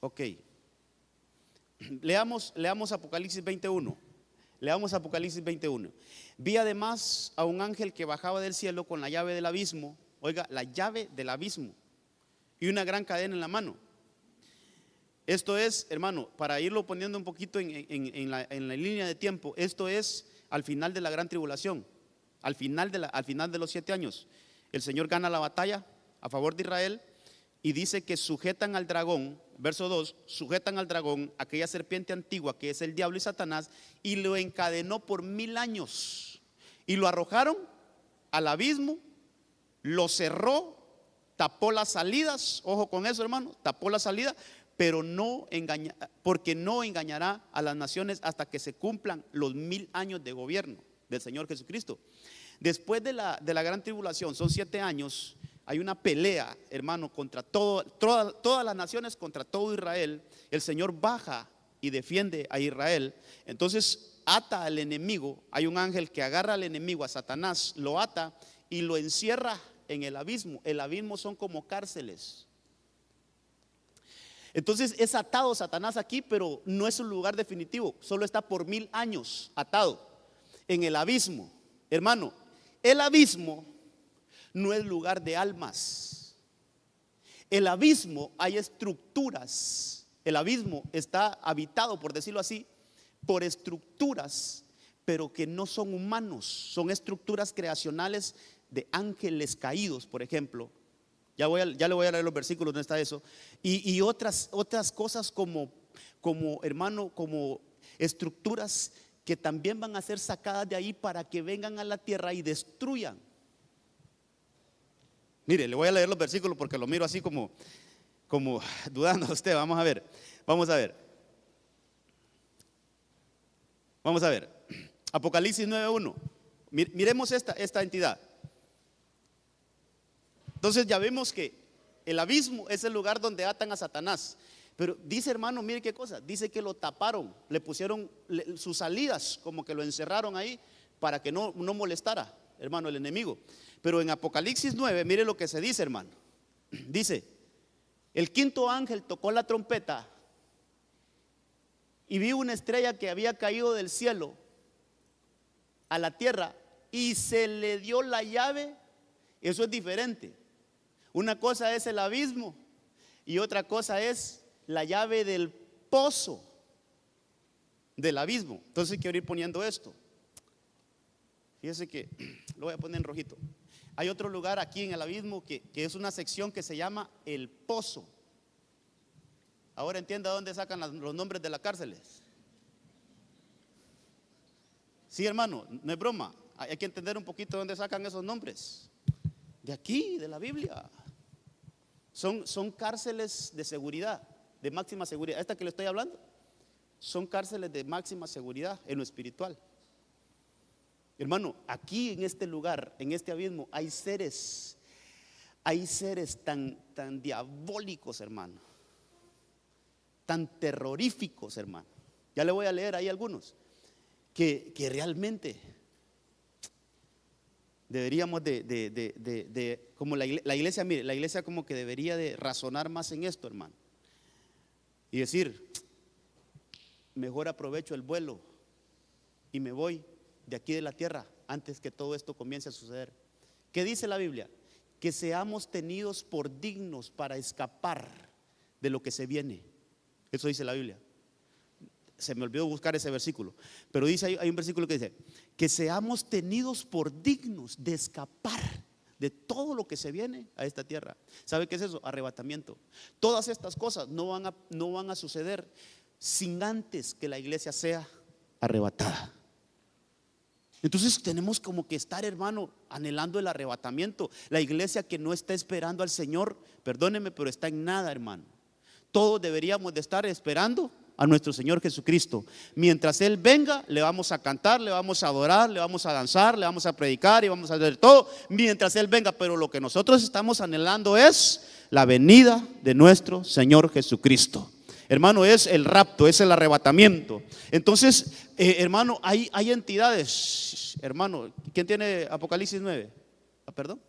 Ok. Leamos Apocalipsis 21. Leamos Apocalipsis 21. Vi además a un ángel que bajaba del cielo con la llave del abismo. Oiga, la llave del abismo. Y una gran cadena en la mano. Esto es, hermano, para irlo poniendo un poquito en la línea de tiempo, esto es al final de la gran tribulación, al final de los 7 años. El Señor gana la batalla a favor de Israel y dice que sujetan al dragón, verso 2, sujetan al dragón, aquella serpiente antigua que es el diablo y Satanás, y lo encadenó por 1000 años y lo arrojaron al abismo, lo cerró, tapó las salidas, ojo con eso, hermano, tapó la salida, pero porque no engañará a las naciones hasta que se cumplan los 1000 años de gobierno del Señor Jesucristo. Después de la gran tribulación, son 7 años, hay una pelea, hermano, contra todas las naciones, contra todo Israel. El Señor baja y defiende a Israel. Entonces ata al enemigo. Hay un ángel que agarra al enemigo, a Satanás, lo ata y lo encierra en el abismo. El abismo son como cárceles. Entonces es atado Satanás aquí, pero no es un lugar definitivo, solo está por 1000 años atado en el abismo. Hermano, el abismo no es lugar de almas. El abismo hay estructuras. El abismo está habitado, por decirlo así, por estructuras, pero que no son humanos, son estructuras creacionales de ángeles caídos, por ejemplo. Ya le voy a leer los versículos donde está eso. Y otras cosas como hermano, como estructuras que también van a ser sacadas de ahí para que vengan a la tierra y destruyan. Mire, le voy a leer los versículos porque lo miro así como dudando a usted. Vamos a ver. Apocalipsis 9:1. Miremos esta entidad. Entonces ya vemos que el abismo es el lugar donde atan a Satanás. Pero dice, hermano, mire qué cosa, dice que lo taparon, le pusieron sus salidas, como que lo encerraron ahí para que no molestara, hermano, el enemigo. Pero en Apocalipsis 9, mire lo que se dice, hermano. Dice, el quinto ángel tocó la trompeta y vi una estrella que había caído del cielo a la tierra y se le dio la llave. Eso es diferente. Una cosa es el abismo y otra cosa es la llave del pozo del abismo. Entonces quiero ir poniendo esto. Fíjese que lo voy a poner en rojito. Hay otro lugar aquí en el abismo que es una sección que se llama el pozo. Ahora entienda dónde sacan los nombres de las cárceles. Sí, hermano, no es broma. Hay que entender un poquito dónde sacan esos nombres. De aquí, de la Biblia. Son cárceles de seguridad, de máxima seguridad. Esta que le estoy hablando, son cárceles de máxima seguridad en lo espiritual. Hermano, aquí en este lugar, en este abismo, hay seres tan diabólicos, hermano, tan terroríficos, hermano. Ya le voy a leer ahí algunos que realmente deberíamos como la iglesia, mire, la iglesia como que debería de razonar más en esto, hermano, y decir, mejor aprovecho el vuelo y me voy de aquí de la tierra antes que todo esto comience a suceder. ¿Qué dice la Biblia? Que seamos tenidos por dignos para escapar de lo que se viene. Eso dice la Biblia. Se me olvidó buscar ese versículo, pero dice, hay un versículo que dice que seamos tenidos por dignos de escapar de todo lo que se viene a esta tierra. ¿Sabe qué es eso? Arrebatamiento. Todas estas cosas no van a suceder sin antes que la iglesia sea arrebatada. Entonces tenemos como que estar, hermano, anhelando el arrebatamiento. La iglesia que no está esperando al Señor, perdóneme, pero está en nada, hermano. todos deberíamos de estar esperando a nuestro Señor Jesucristo. Mientras Él venga, le vamos a cantar, le vamos a adorar, le vamos a danzar, le vamos a predicar y vamos a hacer todo mientras Él venga. Pero lo que nosotros estamos anhelando es la venida de nuestro Señor Jesucristo. Hermano, es el rapto, es el arrebatamiento. Entonces, hermano, hay entidades. Hermano, ¿quién tiene Apocalipsis 9? Perdón.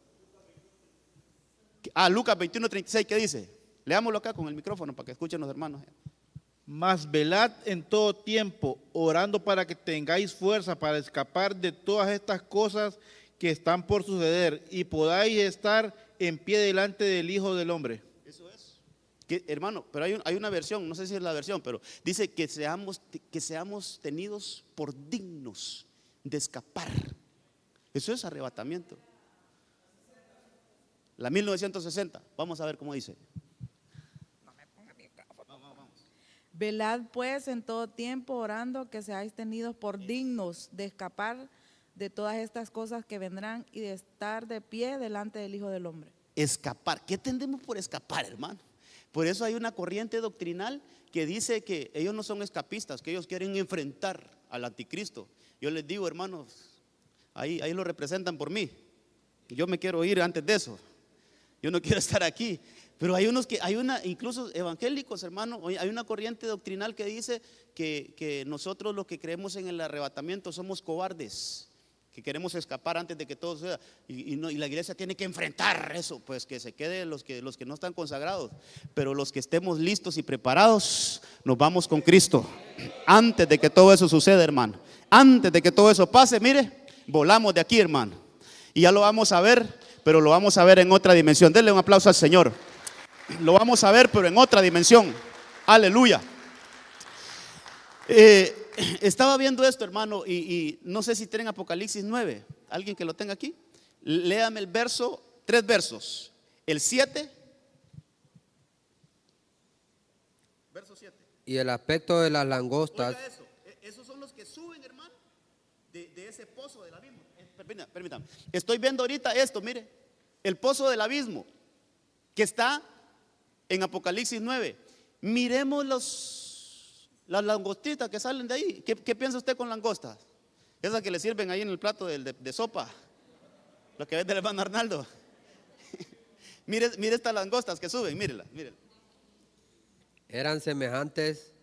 Lucas 21:36, ¿qué dice? Leámoslo acá con el micrófono para que escuchen los hermanos. Mas velad en todo tiempo, orando para que tengáis fuerza para escapar de todas estas cosas que están por suceder y podáis estar en pie delante del Hijo del Hombre. Eso es. Hermano, pero hay una versión, no sé si es la versión, pero dice que seamos tenidos por dignos de escapar. Eso es arrebatamiento. La 1960, vamos a ver cómo dice. Velad pues en todo tiempo orando que seáis tenidos por dignos de escapar de todas estas cosas que vendrán y de estar de pie delante del Hijo del Hombre. Escapar. ¿Qué entendemos por escapar, hermano? Por eso hay una corriente doctrinal que dice que ellos no son escapistas, que ellos quieren enfrentar al anticristo. Yo les digo, hermanos, ahí lo representan por mí. Yo me quiero ir antes de eso. Yo no quiero estar aquí. Pero hay unos que, incluso evangélicos, hermano, hay una corriente doctrinal que dice que nosotros los que creemos en el arrebatamiento somos cobardes, que queremos escapar antes de que todo suceda. Y la iglesia tiene que enfrentar eso, pues que se quede los que no están consagrados. Pero los que estemos listos y preparados, nos vamos con Cristo. Antes de que todo eso suceda, hermano. Antes de que todo eso pase, mire, volamos de aquí, hermano. Y ya lo vamos a ver, pero lo vamos a ver en otra dimensión. Denle un aplauso al Señor. Lo vamos a ver, pero en otra dimensión. Aleluya. Estaba viendo esto, hermano, y no sé si tienen Apocalipsis 9. ¿Alguien que lo tenga aquí? Léame el verso, 3 versos. El 7. Verso 7. Y el aspecto de las langostas. Oiga eso. Esos son los que suben, hermano, de ese pozo del abismo. Permítame. Estoy viendo ahorita esto, mire. El pozo del abismo que está en Apocalipsis 9. Miremos las langostitas que salen de ahí. ¿Qué piensa usted con langostas? Esas que le sirven ahí en el plato de sopa. Lo que vende el hermano Arnaldo. mire estas langostas que suben, mírela. Eran semejantes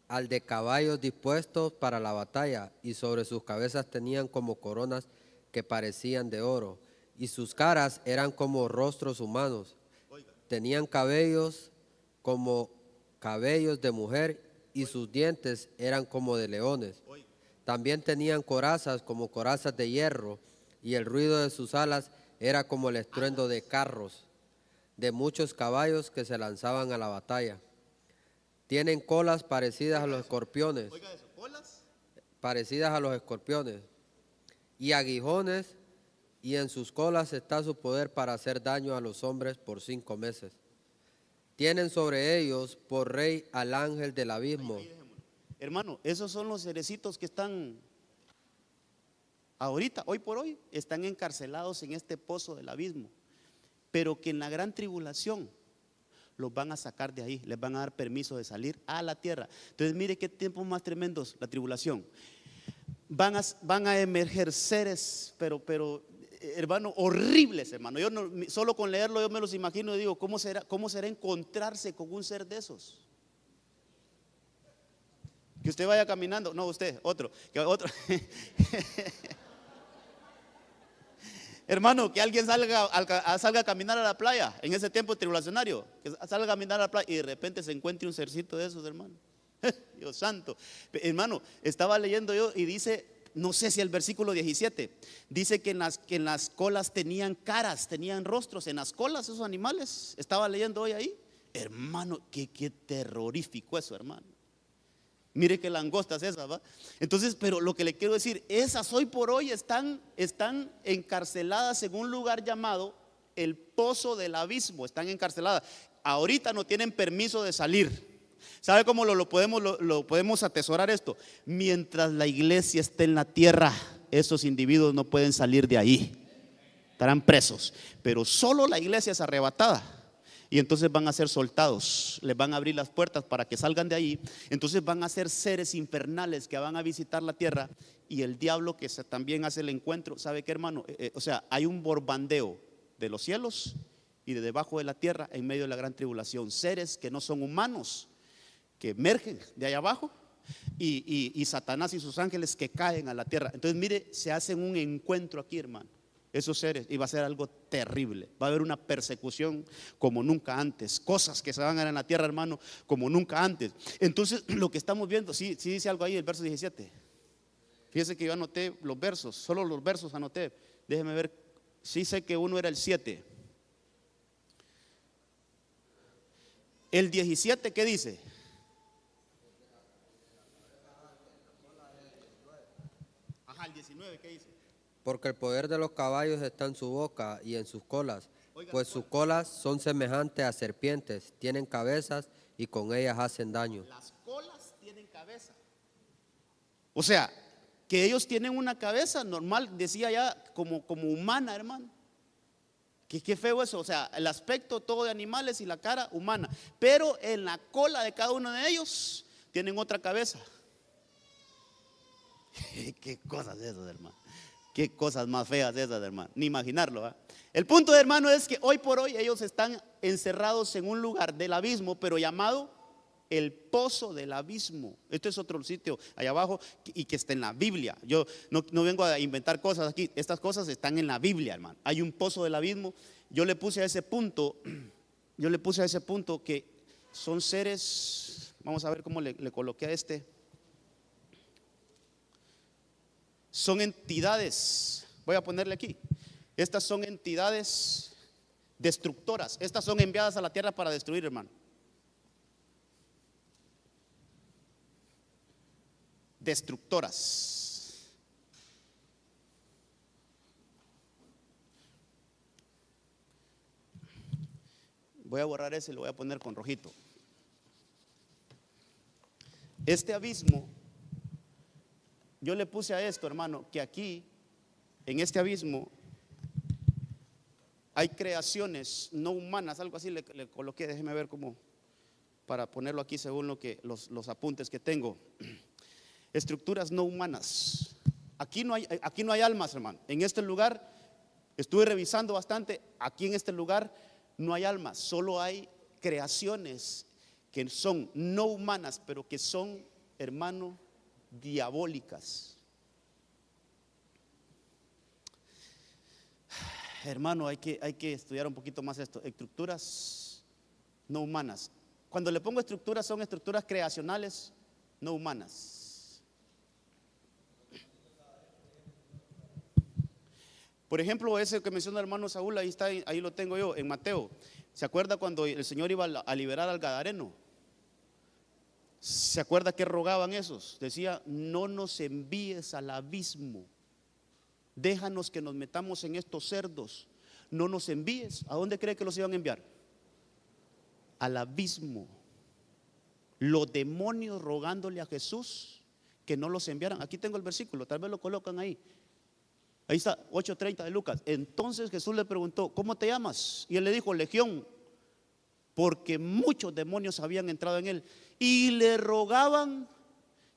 al de caballos dispuestos para la batalla, y sobre sus cabezas tenían como coronas que parecían de oro, y sus caras eran como rostros humanos. Tenían cabellos como cabellos de mujer, y sus dientes eran como de leones. También tenían corazas como corazas de hierro, y el ruido de sus alas era como el estruendo de carros, de muchos caballos que se lanzaban a la batalla. Tienen colas parecidas a los escorpiones. Oiga eso, ¿colas? Parecidas a los escorpiones, y aguijones, y en sus colas está su poder para hacer daño a los hombres por 5 meses. Tienen sobre ellos por rey al ángel del abismo. Hermano, esos son los cerecitos que están ahorita, hoy por hoy, están encarcelados en este pozo del abismo, pero que en la gran tribulación los van a sacar de ahí, les van a dar permiso de salir a la tierra. Entonces mire qué tiempos más tremendos la tribulación. Van a emerger seres, pero hermano, horribles, hermano. Yo no, solo con leerlo yo me los imagino y digo, ¿cómo será encontrarse con un ser de esos? Que usted vaya caminando, no usted, otro. Hermano, que alguien salga a caminar a la playa en ese tiempo tribulacionario, que salga a caminar a la playa y de repente se encuentre un cercito de esos, hermano. Dios santo. Hermano, estaba leyendo yo y dice, no sé si el versículo 17, dice que en las colas tenían caras, tenían rostros, en las colas esos animales. Estaba leyendo hoy ahí. Hermano, qué terrorífico eso, hermano. Mire qué langostas esas, ¿va? Entonces, pero lo que le quiero decir, esas hoy por hoy están encarceladas en un lugar llamado el pozo del abismo. Están encarceladas. Ahorita no tienen permiso de salir. ¿Sabe cómo lo podemos atesorar esto? Mientras la iglesia esté en la tierra, esos individuos no pueden salir de ahí. Estarán presos. Pero solo la iglesia es arrebatada. y entonces van a ser soltados, les van a abrir las puertas para que salgan de ahí. Entonces van a ser seres infernales que van a visitar la tierra, y el diablo que también hace el encuentro. ¿Sabe qué, hermano? O sea, hay un borbandeo de los cielos y de debajo de la tierra en medio de la gran tribulación, seres que no son humanos, que emergen de allá abajo, y Satanás y sus ángeles que caen a la tierra. Entonces mire, se hacen un encuentro aquí, hermano, esos seres, y va a ser algo terrible. Va a haber una persecución como nunca antes, cosas que se van a dar en la tierra, hermano, como nunca antes. Entonces lo que estamos viendo, sí dice algo ahí, el verso 17. Fíjese que yo anoté los versos, solo los versos anoté. Déjeme ver, sí sé que uno era el 7. El 17, ¿qué dice? Ajá, el 19, ¿qué dice? Porque el poder de los caballos está en su boca y en sus colas, pues sus colas son semejantes a serpientes, tienen cabezas y con ellas hacen daño. Las colas tienen cabeza. O sea, que ellos tienen una cabeza normal, decía ya, como humana, hermano. Qué feo eso. O sea, el aspecto todo de animales y la cara humana, pero en la cola de cada uno de ellos tienen otra cabeza. Qué cosas esas, hermano. Qué cosas más feas esas, hermano. Ni imaginarlo, ¿eh? El punto, hermano, es que hoy por hoy ellos están encerrados en un lugar del abismo, pero llamado el pozo del abismo. Este es otro sitio allá abajo y que está en la Biblia. Yo no vengo a inventar cosas aquí. Estas cosas están en la Biblia, hermano. Hay un pozo del abismo. Yo le puse a ese punto que son seres. Vamos a ver cómo le coloqué a este. Son entidades. Voy a ponerle aquí. Estas son entidades destructoras. Estas son enviadas a la tierra para destruir, hermano. Destructoras. Voy a borrar ese y lo voy a poner con rojito. Este abismo, yo le puse a esto, hermano, que aquí, en este abismo, hay creaciones no humanas, algo así le coloqué, déjeme ver cómo, para ponerlo aquí según lo que los apuntes que tengo. Estructuras no humanas. Aquí no hay almas, hermano. En este lugar estuve revisando bastante. Aquí en este lugar no hay almas, solo hay creaciones que son no humanas, pero que son, hermano, diabólicas. Hermano, hay que estudiar un poquito más esto. Estructuras no humanas. Cuando le pongo estructuras, son estructuras creacionales no humanas. Por ejemplo, ese que menciona el hermano Saúl, ahí está, ahí lo tengo yo, en Mateo. ¿Se acuerda cuando el Señor iba a liberar al Gadareno? ¿Se acuerda que rogaban esos? Decía, no nos envíes al abismo, déjanos que nos metamos en estos cerdos, no nos envíes. ¿A dónde cree que los iban a enviar? Al abismo. Los demonios rogándole a Jesús que no los enviaran. Aquí tengo el versículo, tal vez lo colocan ahí. Ahí está, 8:30 de Lucas. Entonces Jesús le preguntó, ¿cómo te llamas? Y él le dijo, Legión, porque muchos demonios habían entrado en él y le rogaban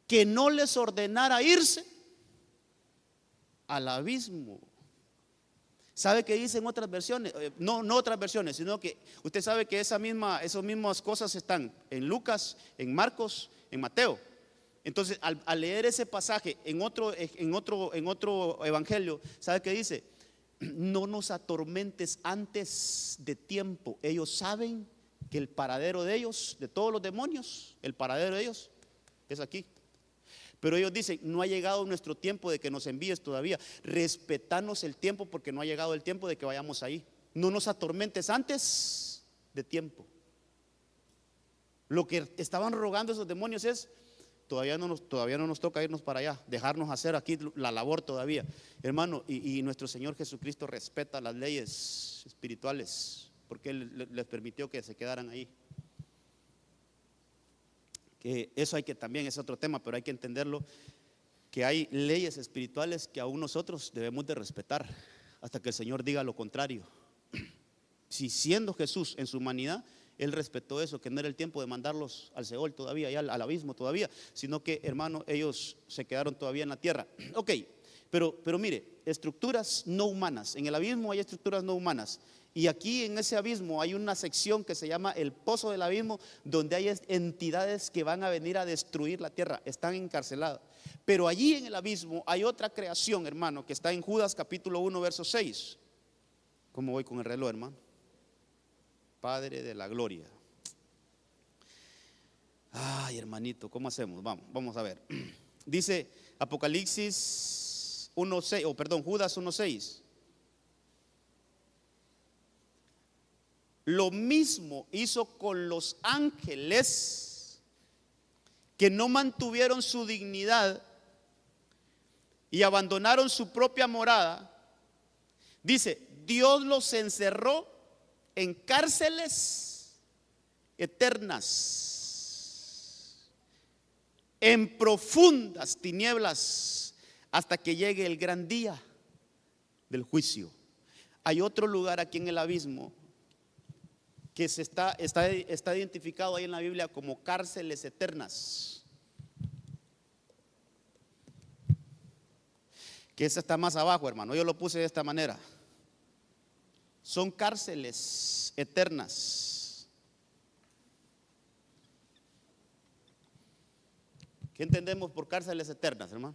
que no les ordenara irse al abismo. ¿Sabe qué dicen otras versiones? No otras versiones, sino que usted sabe que esas mismas cosas están en Lucas, en Marcos, en Mateo. Entonces, al leer ese pasaje en otro evangelio, ¿sabe qué dice? No nos atormentes antes de tiempo. Ellos saben que el paradero de ellos, de todos los demonios, el paradero de ellos es aquí. Pero ellos dicen, no ha llegado nuestro tiempo de que nos envíes todavía. Respetanos el tiempo porque no ha llegado el tiempo de que vayamos ahí. No nos atormentes antes de tiempo. Lo que estaban rogando esos demonios es, todavía no nos toca irnos para allá, dejarnos hacer aquí la labor todavía. Hermano, y nuestro Señor Jesucristo respeta las leyes espirituales porque Él les permitió que se quedaran ahí. Que eso hay que también, es otro tema, pero hay que entenderlo, que hay leyes espirituales que aún nosotros debemos de respetar hasta que el Señor diga lo contrario. Si siendo Jesús en su humanidad, Él respetó eso, que no era el tiempo de mandarlos al Seol todavía, ya al abismo todavía, sino que, hermano, ellos se quedaron todavía en la tierra. Ok, pero mire, estructuras no humanas. En el abismo hay estructuras no humanas. Y aquí en ese abismo hay una sección que se llama el pozo del abismo, donde hay entidades que van a venir a destruir la tierra, están encarceladas. Pero allí en el abismo hay otra creación, hermano, que está en Judas capítulo 1, verso 6. ¿Cómo voy con el reloj, hermano? Padre de la gloria. Ay, hermanito, ¿cómo hacemos? Vamos a ver. Dice Apocalipsis 1:6, Judas 1:6. Lo mismo hizo con los ángeles que no mantuvieron su dignidad y abandonaron su propia morada. Dice, Dios los encerró en cárceles eternas, en profundas tinieblas, hasta que llegue el gran día del juicio. Hay otro lugar aquí en el abismo que está identificado ahí en la Biblia como cárceles eternas, que esa está más abajo, hermano. Yo lo puse de esta manera. Son cárceles eternas. ¿Qué entendemos por cárceles eternas, hermano?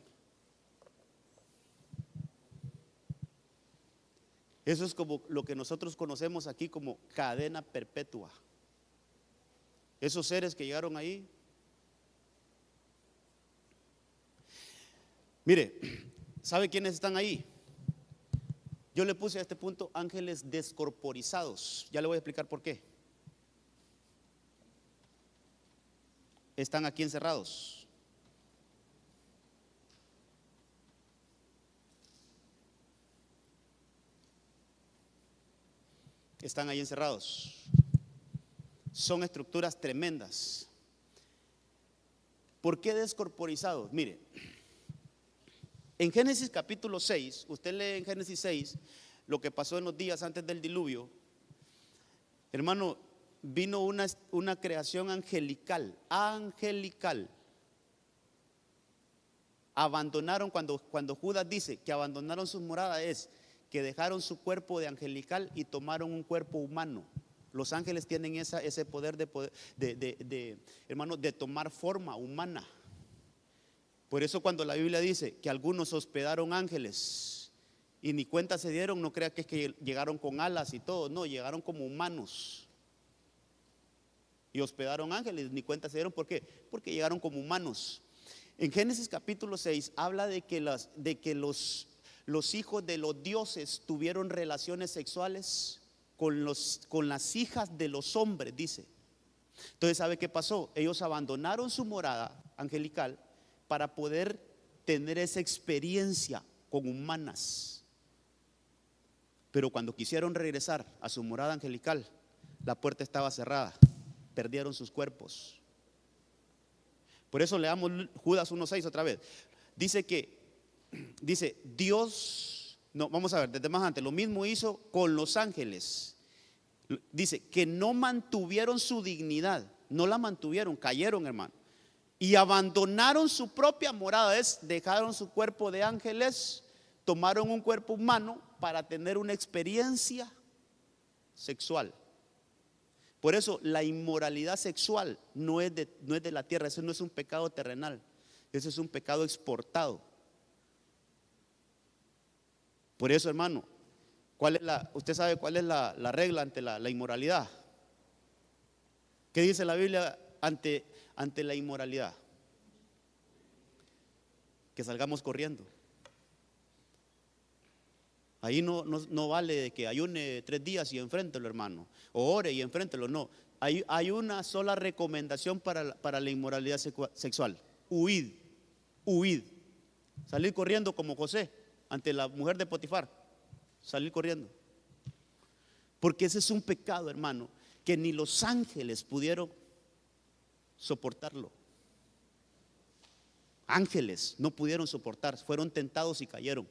Eso es como lo que nosotros conocemos aquí como cadena perpetua. Esos seres que llegaron ahí. Mire, ¿sabe quiénes están ahí? Yo le puse a este punto ángeles descorporizados. Ya le voy a explicar por qué. Están aquí encerrados. Están ahí encerrados. Son estructuras tremendas. ¿Por qué descorporizados? Mire, en Génesis capítulo 6, usted lee en Génesis 6 lo que pasó en los días antes del diluvio. Hermano, vino una creación angelical. Abandonaron, cuando Judas dice que abandonaron sus moradas, es que dejaron su cuerpo de angelical y tomaron un cuerpo humano. Los ángeles tienen ese poder hermano, de tomar forma humana. Por eso cuando la Biblia dice que algunos hospedaron ángeles y ni cuenta se dieron, no crea que es que llegaron con alas y todo, no, llegaron como humanos y hospedaron ángeles, ni cuenta se dieron. ¿Por qué? Porque llegaron como humanos. En Génesis capítulo 6 habla de que los hijos de los dioses tuvieron relaciones sexuales con las hijas de los hombres, dice. Entonces, ¿sabe qué pasó? Ellos abandonaron su morada angelical para poder tener esa experiencia con humanas. Pero cuando quisieron regresar a su morada angelical, la puerta estaba cerrada, perdieron sus cuerpos. Por eso leamos Judas 1:6 otra vez. Dice Dios, no, vamos a ver, desde más antes, lo mismo hizo con los ángeles. Dice que no mantuvieron su dignidad, no la mantuvieron, cayeron, hermano. Y abandonaron su propia morada, dejaron su cuerpo de ángeles, tomaron un cuerpo humano para tener una experiencia sexual. Por eso la inmoralidad sexual no es de la tierra, eso no es un pecado terrenal, eso es un pecado exportado. Por eso, hermano, usted sabe cuál es la regla ante la inmoralidad. ¿Qué dice la Biblia ante la inmoralidad? Que salgamos corriendo. Ahí no vale de que ayune 3 días y enfréntelo, hermano, o ore y enfréntelo. No, hay una sola recomendación para la inmoralidad sexual: huid. Salir corriendo como José ante la mujer de Potifar, salir corriendo. Porque ese es un pecado, hermano, que ni los ángeles pudieron soportarlo. Ángeles no pudieron soportar, fueron tentados y cayeron.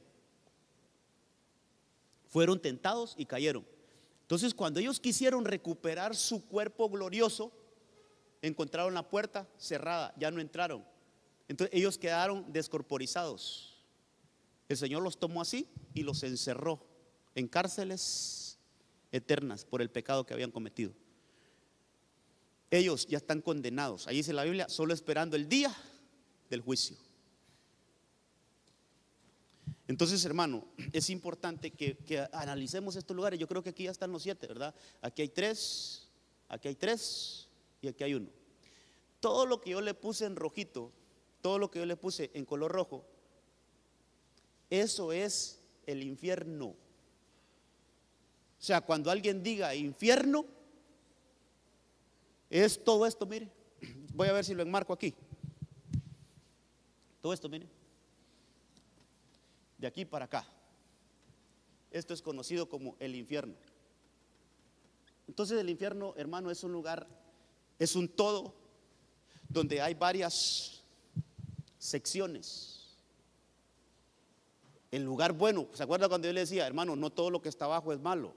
Entonces, cuando ellos quisieron recuperar su cuerpo glorioso, encontraron la puerta cerrada, ya no entraron. Entonces ellos quedaron descorporizados. El Señor los tomó así y los encerró en cárceles eternas por el pecado que habían cometido. Ellos ya están condenados, ahí dice la Biblia, solo esperando el día del juicio. Entonces, hermano, es importante que analicemos estos lugares. Yo creo que aquí ya están los 7, ¿verdad? Aquí hay 3 y aquí hay 1. Todo lo que yo le puse en rojito, todo lo que yo le puse en color rojo, eso es el infierno. O sea, cuando alguien diga infierno, es todo esto, mire. Voy a ver si lo enmarco aquí. Todo esto, mire. De aquí para acá. Esto es conocido como el infierno. Entonces el infierno, hermano, es un lugar, es un todo donde hay varias secciones. El lugar bueno, ¿se acuerda cuando yo le decía, hermano, no todo lo que está abajo es malo?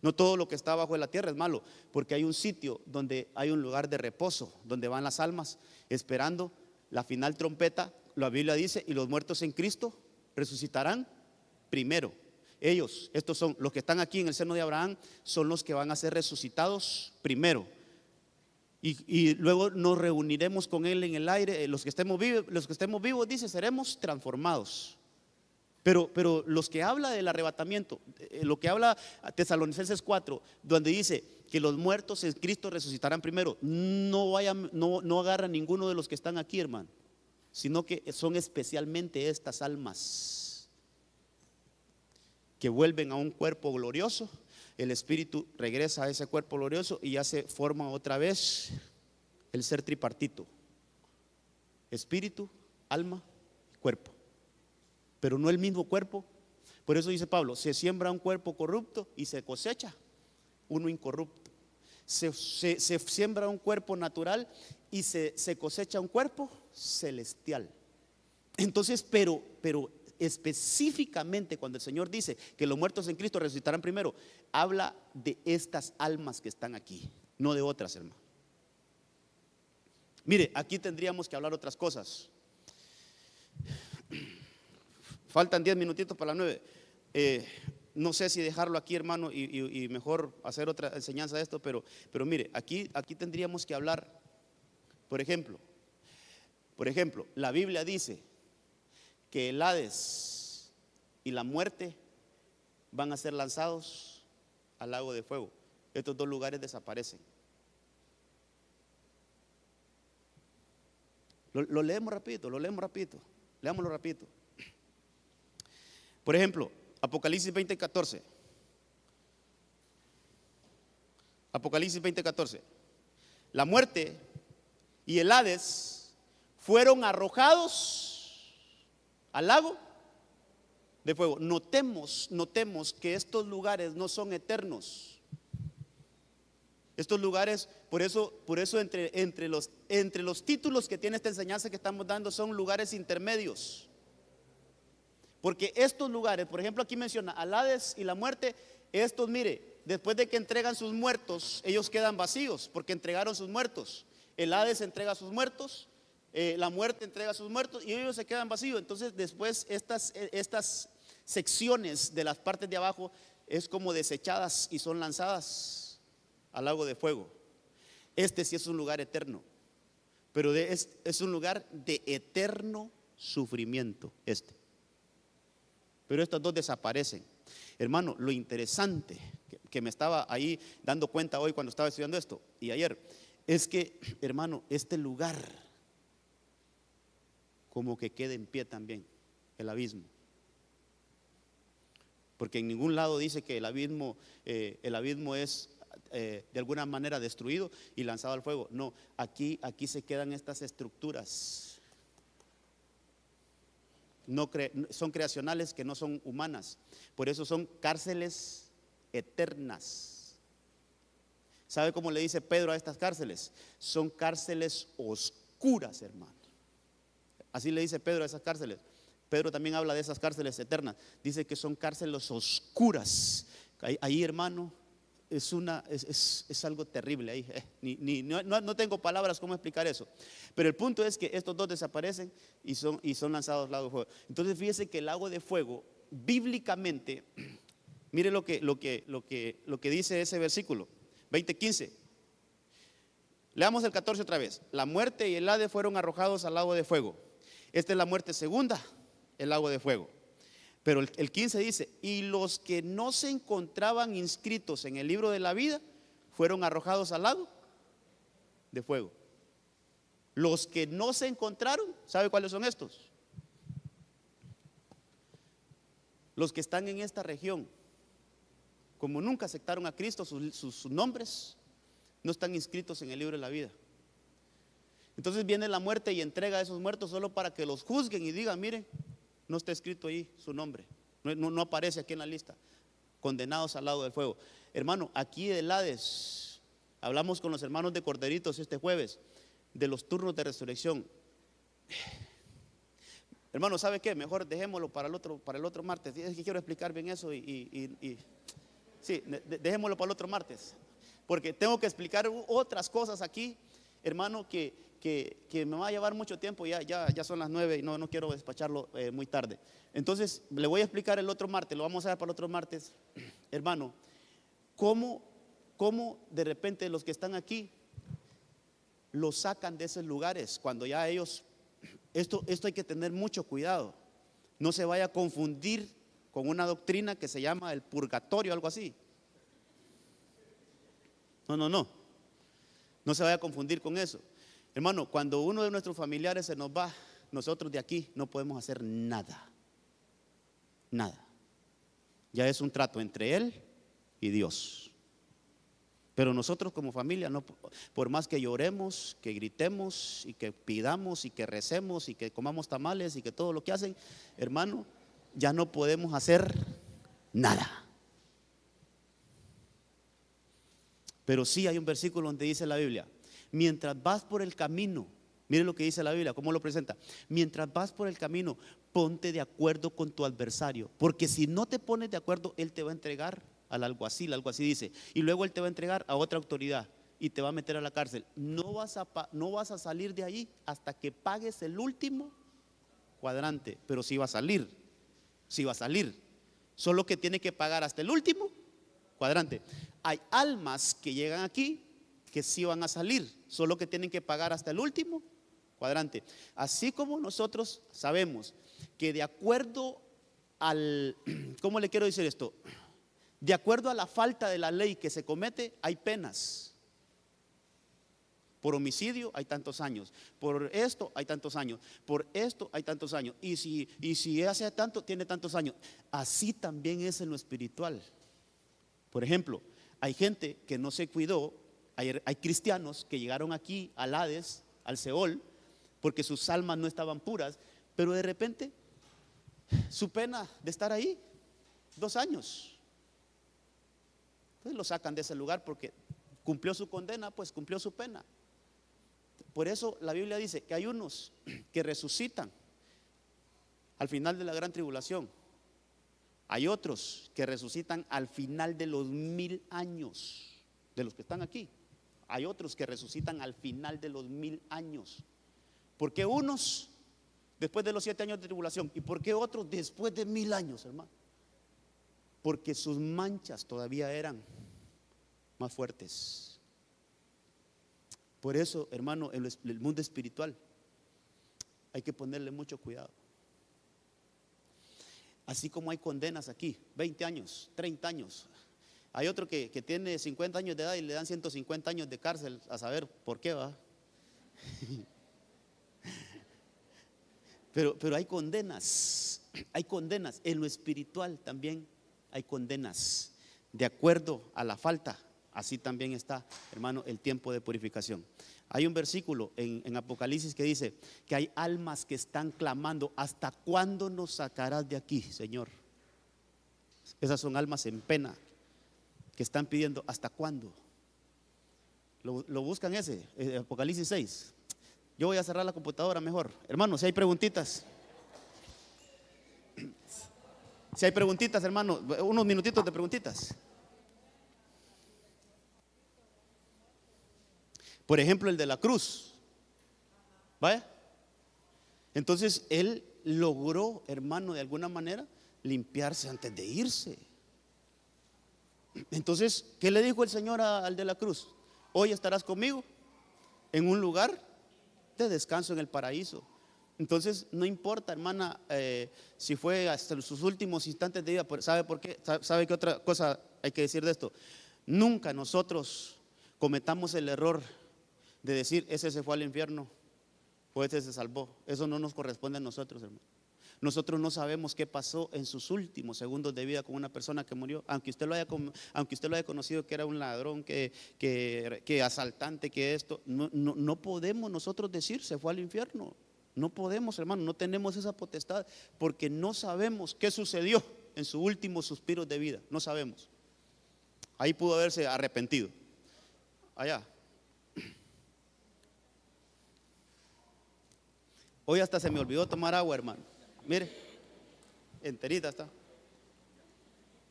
No todo lo que está abajo de la tierra es malo, porque hay un sitio donde hay un lugar de reposo, donde van las almas esperando la final trompeta. La Biblia dice, y los muertos en Cristo resucitarán primero. Ellos, estos son los que están aquí en el seno de Abraham, son los que van a ser resucitados primero. Y luego nos reuniremos con Él en el aire. Los que estemos vivos, dice, seremos transformados. Pero los que habla del arrebatamiento, lo que habla Tesalonicenses 4, donde dice que los muertos en Cristo resucitarán primero, no agarra ninguno de los que están aquí, hermano, sino que son especialmente estas almas que vuelven a un cuerpo glorioso. El espíritu regresa a ese cuerpo glorioso y ya se forma otra vez el ser tripartito: espíritu, alma y cuerpo, pero no el mismo cuerpo. Por eso dice Pablo, se siembra un cuerpo corrupto y se cosecha uno incorrupto. Se siembra un cuerpo natural y se cosecha un cuerpo celestial. Entonces, pero específicamente cuando el Señor dice que los muertos en Cristo resucitarán primero, habla de estas almas que están aquí, no de otras, hermano. Mire, aquí tendríamos que hablar otras cosas. Faltan 10 minutitos para las 9. No sé si dejarlo aquí, hermano, y mejor hacer otra enseñanza de esto, pero mire, aquí tendríamos que hablar, por ejemplo, la Biblia dice que el Hades y la muerte van a ser lanzados al lago de fuego. Estos dos lugares desaparecen. Lo leemos rapidito, leámoslo rapidito. Por ejemplo, Apocalipsis 20:14. Apocalipsis 20:14. La muerte y el Hades fueron arrojados al lago de fuego. Notemos que estos lugares no son eternos. Estos lugares, por eso entre los títulos que tiene esta enseñanza que estamos dando, son lugares intermedios. Porque estos lugares, por ejemplo, aquí menciona al Hades y la muerte. Estos, mire, después de que entregan sus muertos, ellos quedan vacíos porque entregaron sus muertos. El Hades entrega sus muertos, la muerte entrega sus muertos y ellos se quedan vacíos. Entonces después estas secciones de las partes de abajo es como desechadas y son lanzadas al lago de fuego. Este sí es un lugar eterno, pero es un lugar de eterno sufrimiento pero estos dos desaparecen. Hermano, lo interesante que me estaba ahí dando cuenta hoy cuando estaba estudiando esto y ayer, es que, hermano, este lugar como que queda en pie también, el abismo. Porque en ningún lado dice que el abismo es de alguna manera destruido y lanzado al fuego. No, aquí se quedan estas estructuras. Son creacionales, que no son humanas. Por eso son cárceles eternas. ¿Sabe cómo le dice Pedro a estas cárceles? Son cárceles oscuras, hermano. Así le dice Pedro a esas cárceles. Pedro también habla de esas cárceles eternas. Dice que son cárceles oscuras. Ahí, hermano, es algo terrible ahí. No tengo palabras cómo explicar eso. Pero el punto es que estos dos desaparecen y son lanzados al lago de fuego. Entonces fíjese que el lago de fuego, bíblicamente, mire lo que dice ese versículo 20:15. Leamos el 14 otra vez. La muerte y el Hades fueron arrojados al lago de fuego. Esta es la muerte segunda, el lago de fuego. Pero el 15 dice: y los que no se encontraban inscritos en el libro de la vida fueron arrojados al lago de fuego. Los que no se encontraron, ¿sabe cuáles son estos? Los que están en esta región. Como nunca aceptaron a Cristo, sus nombres no están inscritos en el libro de la vida. Entonces viene la muerte y entrega a esos muertos solo para que los juzguen y digan: miren, no está escrito ahí su nombre, no aparece aquí en la lista. Condenados al lago del fuego. Hermano, aquí del Hades, hablamos con los hermanos de Corderitos este jueves de los turnos de resurrección. Hermano, ¿sabe qué? Mejor dejémoslo para el otro martes. Es que quiero explicar bien eso sí, dejémoslo para el otro martes, porque tengo que explicar otras cosas aquí, hermano, que me va a llevar mucho tiempo. Ya son las 9 y no quiero despacharlo muy tarde. Entonces le voy a explicar el otro martes, lo vamos a ver para el otro martes, hermano, cómo de repente los que están aquí los sacan de esos lugares cuando ya ellos, esto hay que tener mucho cuidado. No se vaya a confundir con una doctrina que se llama el purgatorio, algo así. No se vaya a confundir con eso. Hermano, cuando uno de nuestros familiares se nos va, nosotros de aquí no podemos hacer nada. Ya es un trato entre él y Dios. Pero nosotros como familia, no, por más que lloremos, que gritemos y que pidamos y que recemos y que comamos tamales y que todo lo que hacen, hermano, ya no podemos hacer nada. Pero sí hay un versículo donde dice la Biblia: mientras vas por el camino, mire lo que dice la Biblia, cómo lo presenta. Mientras vas por el camino, ponte de acuerdo con tu adversario, porque si no te pones de acuerdo, él te va a entregar al alguacil, algo así dice, y luego él te va a entregar a otra autoridad y te va a meter a la cárcel. No vas a salir de ahí hasta que pagues el último cuadrante. Pero sí va a salir, solo que tiene que pagar hasta el último cuadrante. Hay almas que llegan aquí que sí van a salir, solo que tienen que pagar hasta el último cuadrante. Así como nosotros sabemos que de acuerdo al, ¿cómo le quiero decir esto? De acuerdo a la falta de la ley que se comete, hay penas. Por homicidio hay tantos años, por esto hay tantos años, por esto hay tantos años, y si hace tanto, tiene tantos años. Así también es en lo espiritual. Por ejemplo, hay gente que no se cuidó, hay cristianos que llegaron aquí al Hades, al Seol, porque sus almas no estaban puras, pero de repente su pena de estar ahí, 2 años. Entonces lo sacan de ese lugar porque cumplió su condena, pues cumplió su pena. Por eso la Biblia dice que hay unos que resucitan al final de la gran tribulación. Hay otros que resucitan al final de los 1000 años, de los que están aquí. Hay otros que resucitan al final de los 1000 años. ¿Por qué unos después de los 7 años de tribulación? ¿Y por qué otros después de 1000 años, hermano? Porque sus manchas todavía eran más fuertes. Por eso, hermano, en el mundo espiritual hay que ponerle mucho cuidado. Así como hay condenas aquí, 20 años, 30 años. Hay otro que tiene 50 años de edad y le dan 150 años de cárcel, a saber por qué va. Pero hay condenas, en lo espiritual también hay condenas. De acuerdo a la falta, así también está, hermano, el tiempo de purificación. Hay un versículo en Apocalipsis que dice que hay almas que están clamando: ¿hasta cuándo nos sacarás de aquí, Señor? Esas son almas en pena que están pidiendo: ¿hasta cuándo? Lo buscan ese, Apocalipsis 6. Yo voy a cerrar la computadora mejor. Hermano, si hay preguntitas. Si hay preguntitas, hermano, unos minutitos de preguntitas. Por ejemplo, el de la cruz. ¿Vaya? Entonces, él logró, hermano, de alguna manera, limpiarse antes de irse. Entonces, ¿qué le dijo el Señor al de la cruz? Hoy estarás conmigo en un lugar de descanso en el paraíso. Entonces, no importa, hermana, si fue hasta sus últimos instantes de vida. ¿Sabe por qué? ¿Sabe qué otra cosa hay que decir de esto? Nunca nosotros cometamos el error de decir, ese se fue al infierno o ese se salvó. Eso no nos corresponde a nosotros, hermano. Nosotros no sabemos qué pasó en sus últimos segundos de vida con una persona que murió, aunque usted lo haya conocido, que era un ladrón, que asaltante, que esto. No podemos nosotros decir se fue al infierno. No podemos, hermano, no tenemos esa potestad, porque no sabemos qué sucedió en sus últimos suspiros de vida. No sabemos. Ahí pudo haberse arrepentido. Allá. Hoy hasta se me olvidó tomar agua, hermano. Mire, enterita está.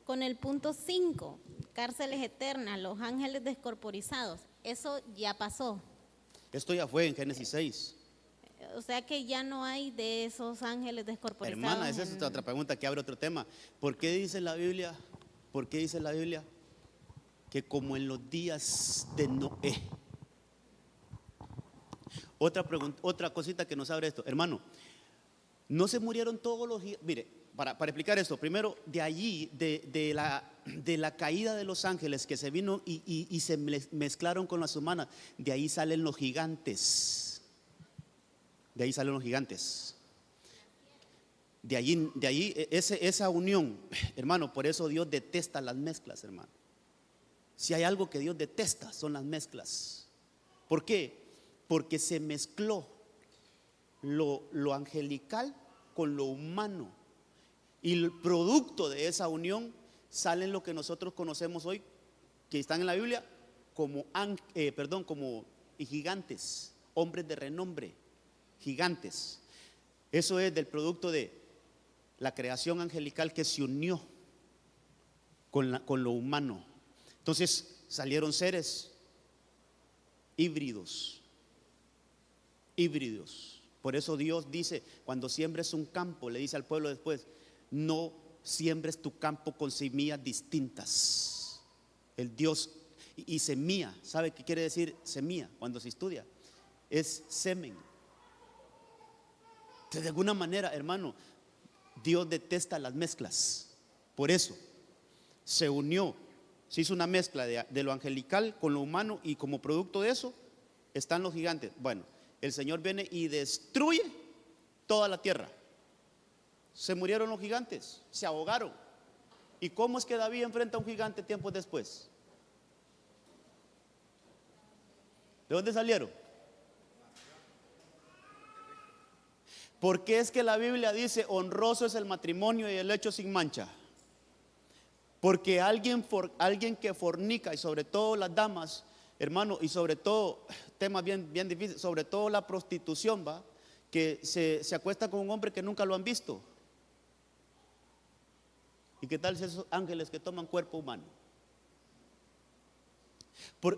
Con el punto 5, cárceles eternas, los ángeles descorporizados, eso ya pasó. Esto ya fue en Génesis 6. O sea que ya no hay de esos ángeles descorporizados. Hermana, esa es otra pregunta que abre otro tema. ¿Por qué dice la Biblia? ¿Por qué dice la Biblia que como en los días de Noé? Otra cosita que nos abre esto, hermano. No se murieron todos los. Mire, para explicar esto, primero, de allí, de la caída de los ángeles que se vino y se mezclaron con las humanas, de ahí salen los gigantes. De ahí salen los gigantes. De allí esa unión, hermano, por eso Dios detesta las mezclas, hermano. Si hay algo que Dios detesta, son las mezclas. ¿Por qué? Porque se mezcló lo angelical con lo humano. Y el producto de esa unión salen lo que nosotros conocemos hoy, que están en la Biblia, como gigantes, hombres de renombre, gigantes. Eso es del producto de la creación angelical que se unió con lo humano. Entonces salieron seres híbridos. Por eso Dios dice, cuando siembres un campo, le dice al pueblo después, no siembres tu campo con semillas distintas. El Dios y semilla, ¿sabe qué quiere decir semilla? Cuando se estudia, es semen. Entonces, de alguna manera, hermano, Dios detesta las mezclas. Por eso se unió, se hizo una mezcla de lo angelical con lo humano, y como producto de eso están los gigantes. Bueno, el Señor viene y destruye toda la tierra. Se murieron los gigantes, se ahogaron. ¿Y cómo es que David enfrenta a un gigante tiempos después? ¿De dónde salieron? ¿Por qué es que la Biblia dice honroso es el matrimonio y el lecho sin mancha? Porque alguien que fornica, y sobre todo las damas, hermano, y sobre todo, tema bien difícil, sobre todo la prostitución, ¿va? Que se acuesta con un hombre que nunca lo han visto. ¿Y qué tal si esos ángeles que toman cuerpo humano?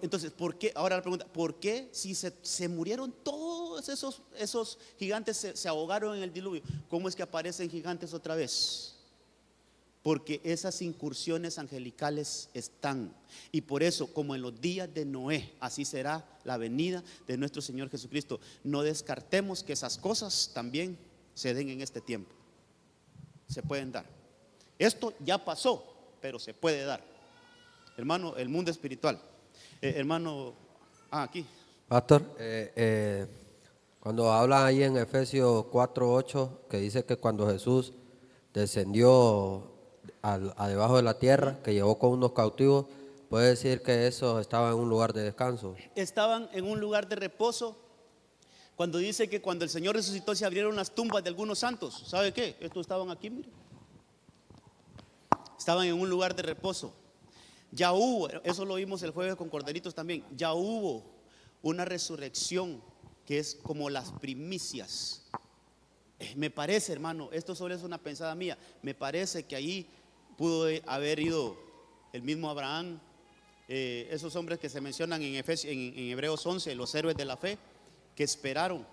Entonces, ¿por qué? Ahora la pregunta, ¿por qué si se murieron todos esos gigantes, se ahogaron en el diluvio? ¿Cómo es que aparecen gigantes otra vez? Porque esas incursiones angelicales están. Y por eso, como en los días de Noé, así será la venida de nuestro Señor Jesucristo. No descartemos que esas cosas también se den en este tiempo. Se pueden dar. Esto ya pasó, pero se puede dar. Hermano, el mundo espiritual. Hermano, aquí. Pastor, cuando habla ahí en Efesios 4:8, que dice que cuando Jesús descendió a debajo de la tierra, que llevó con unos cautivos, puede decir que eso estaba en un lugar de descanso. Estaban en un lugar de reposo. Cuando dice que cuando el Señor resucitó se abrieron las tumbas de algunos santos. ¿Sabe qué? Estos estaban aquí, mire. Estaban en un lugar de reposo. Ya hubo, eso lo vimos el jueves con Corderitos también, ya hubo una resurrección que es como las primicias. Me parece, hermano, esto solo es una pensada mía, me parece que ahí pudo haber ido el mismo Abraham, esos hombres que se mencionan en Hebreos 11, los héroes de la fe, que esperaron.